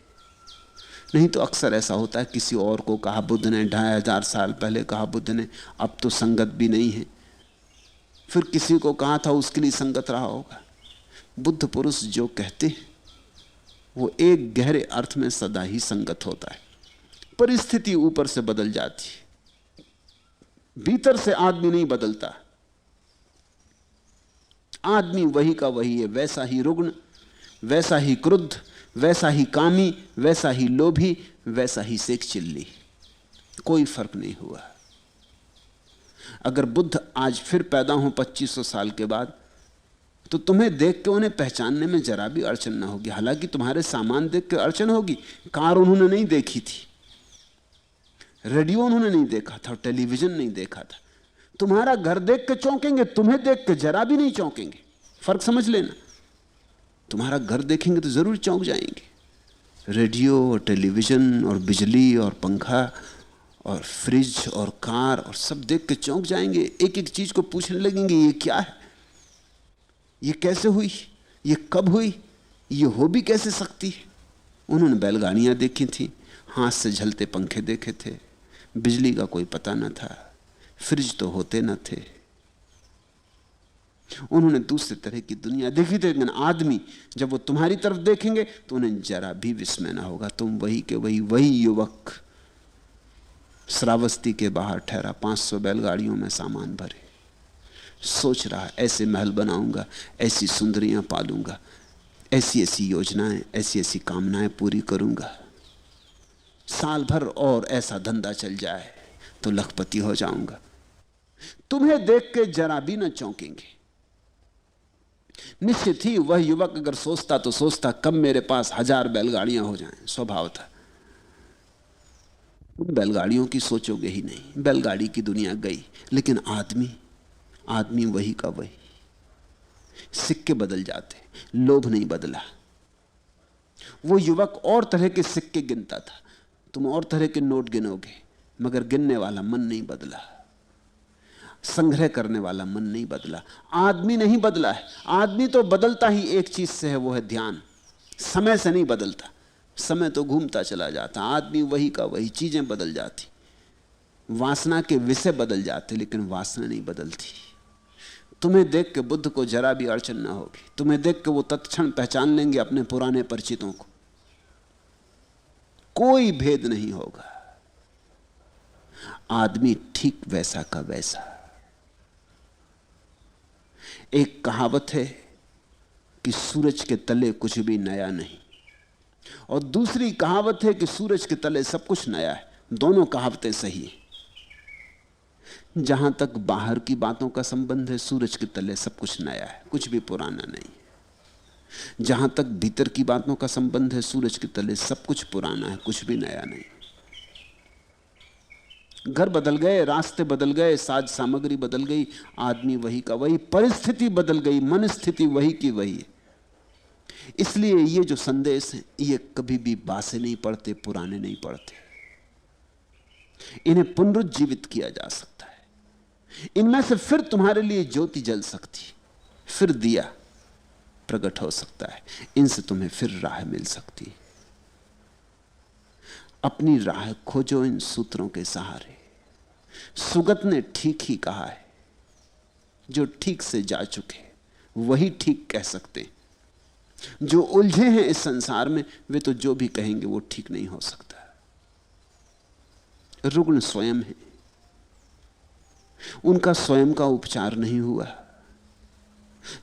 नहीं तो अक्सर ऐसा होता है, किसी और को कहा बुद्ध ने, 2500 साल पहले कहा बुद्ध ने, अब तो संगत भी नहीं है। फिर किसी को कहा था, उसके लिए संगत रहा होगा। बुद्ध पुरुष जो कहते हैं वो एक गहरे अर्थ में सदा ही संगत होता है। परिस्थिति ऊपर से बदल जाती है, भीतर से आदमी नहीं बदलता। आदमी वही का वही है, वैसा ही रुग्ण, वैसा ही क्रुद्ध, वैसा ही कामी, वैसा ही लोभी, वैसा ही सेक चिल्ली। कोई फर्क नहीं हुआ। अगर बुद्ध आज फिर पैदा हो 2500 साल के बाद, तो तुम्हें देख के उन्हें पहचानने में जरा भी अड़चन ना होगी। हालांकि तुम्हारे सामान देख के अड़चन होगी। कार उन्होंने नहीं देखी थी, रेडियो उन्होंने नहीं देखा था, टेलीविजन नहीं देखा था। तुम्हारा घर देख के चौंकेंगे, तुम्हें देख के जरा भी नहीं चौंकेंगे। फर्क समझ लेना। तुम्हारा घर देखेंगे तो जरूर चौंक जाएंगे। रेडियो और टेलीविजन और बिजली और पंखा और फ्रिज और कार और सब देख के चौंक जाएंगे। एक एक चीज को पूछने लगेंगे, ये क्या है, ये कैसे हुई, ये कब हुई, ये हो भी कैसे सकती है। उन्होंने बैलगाड़ियां देखी थी, हाथ से झलते पंखे देखे थे, बिजली का कोई पता न था, फ्रिज तो होते न थे। उन्होंने दूसरे तरह की दुनिया देखी थी। लेकिन आदमी जब वो तुम्हारी तरफ देखेंगे तो उन्हें जरा भी विस्मय ना होगा। तुम वही के वही युवक श्रावस्ती के बाहर ठहरा, 500 बैलगाड़ियों में सामान भरे, सोच रहा ऐसे महल बनाऊंगा, ऐसी सुंदरियां पालूंगा, ऐसी ऐसी योजनाएं, ऐसी ऐसी कामनाएं पूरी करूंगा। साल भर और ऐसा धंधा चल जाए तो लखपति हो जाऊंगा। तुम्हें देख के जरा भी न चौंकेंगे। निश्चित ही वह युवक अगर सोचता तो सोचता, कब मेरे पास 1000 बैलगाड़ियां हो जाएं। स्वभाव था। तुम बैलगाड़ियों की सोचोगे ही नहीं, बैलगाड़ी की दुनिया गई। लेकिन आदमी वही का वही। सिक्के बदल जाते, लोभ नहीं बदला। वो युवक और तरह के सिक्के गिनता था, तुम और तरह के नोट गिनोगे, मगर गिनने वाला मन नहीं बदला, संग्रह करने वाला मन नहीं बदला। आदमी नहीं बदला है। आदमी तो बदलता ही एक चीज से है, वो है ध्यान। समय से नहीं बदलता, समय तो घूमता चला जाता। आदमी वही का वही, चीजें बदल जाती, वासना के विषय बदल जाते, लेकिन वासना नहीं बदलती। तुम्हें देख के बुद्ध को जरा भी अड़चन ना होगी। तुम्हें देख के वो तत्क्षण पहचान लेंगे अपने पुराने परिचितों को, कोई भेद नहीं होगा। आदमी ठीक वैसा का वैसा। एक कहावत है कि सूरज के तले कुछ भी नया नहीं, और दूसरी कहावत है कि सूरज के तले सब कुछ नया है। दोनों कहावतें सही हैं। जहां तक बाहर की बातों का संबंध है, सूरज के तले सब कुछ नया है, कुछ भी पुराना नहीं। जहां तक भीतर की बातों का संबंध है, सूरज के तले सब कुछ पुराना है, कुछ भी नया नहीं। घर बदल गए, रास्ते बदल गए, साज सामग्री बदल गई, आदमी वही का वही, परिस्थिति बदल गई, मन स्थिति वही की वही है। इसलिए ये जो संदेश हैं, ये कभी भी बासे नहीं पड़ते, पुराने नहीं पड़ते। इन्हें पुनरुज्जीवित किया जा सकता है। इनमें से फिर तुम्हारे लिए ज्योति जल सकती, फिर दिया प्रकट हो सकता है। इनसे तुम्हें फिर राह मिल सकती है। अपनी राह खोजो इन सूत्रों के सहारे। सुगत ने ठीक ही कहा है, जो ठीक से जा चुके वही ठीक कह सकते। जो उलझे हैं इस संसार में, वे तो जो भी कहेंगे वो ठीक नहीं हो सकता। रुग्ण स्वयं है, उनका स्वयं का उपचार नहीं हुआ।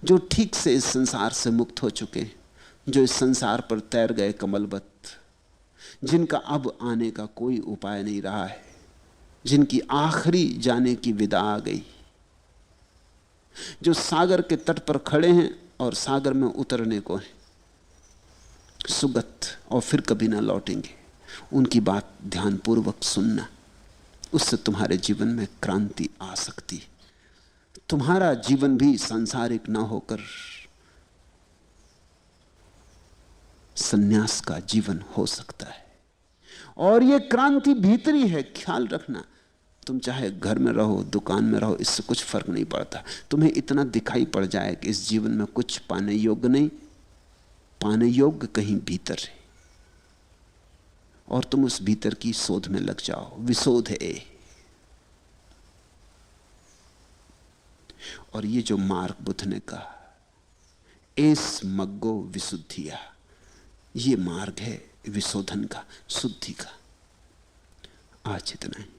जो ठीक से इस संसार से मुक्त हो चुके, जो इस संसार पर तैर गए कमलवत, जिनका अब आने का कोई उपाय नहीं रहा है, जिनकी आखिरी जाने की विदा आ गई, जो सागर के तट पर खड़े हैं और सागर में उतरने को हैं, सुगत और फिर कभी ना लौटेंगे। उनकी बात ध्यानपूर्वक सुनना, उससे तुम्हारे जीवन में क्रांति आ सकती है। तुम्हारा जीवन भी सांसारिक ना होकर सन्यास का जीवन हो सकता है। और यह क्रांति भीतरी है, ख्याल रखना। तुम चाहे घर में रहो, दुकान में रहो, इससे कुछ फर्क नहीं पड़ता। तुम्हें इतना दिखाई पड़ जाए कि इस जीवन में कुछ पाने योग्य नहीं, पाने योग्य कहीं भीतर है, और तुम उस भीतर की शोध में लग जाओ। विशोध है। और ये जो मार्ग बुद्ध ने कहा, एस मग्गो विशुद्धिया, ये मार्ग है विशोधन का, शुद्धि का। आज इतना ही।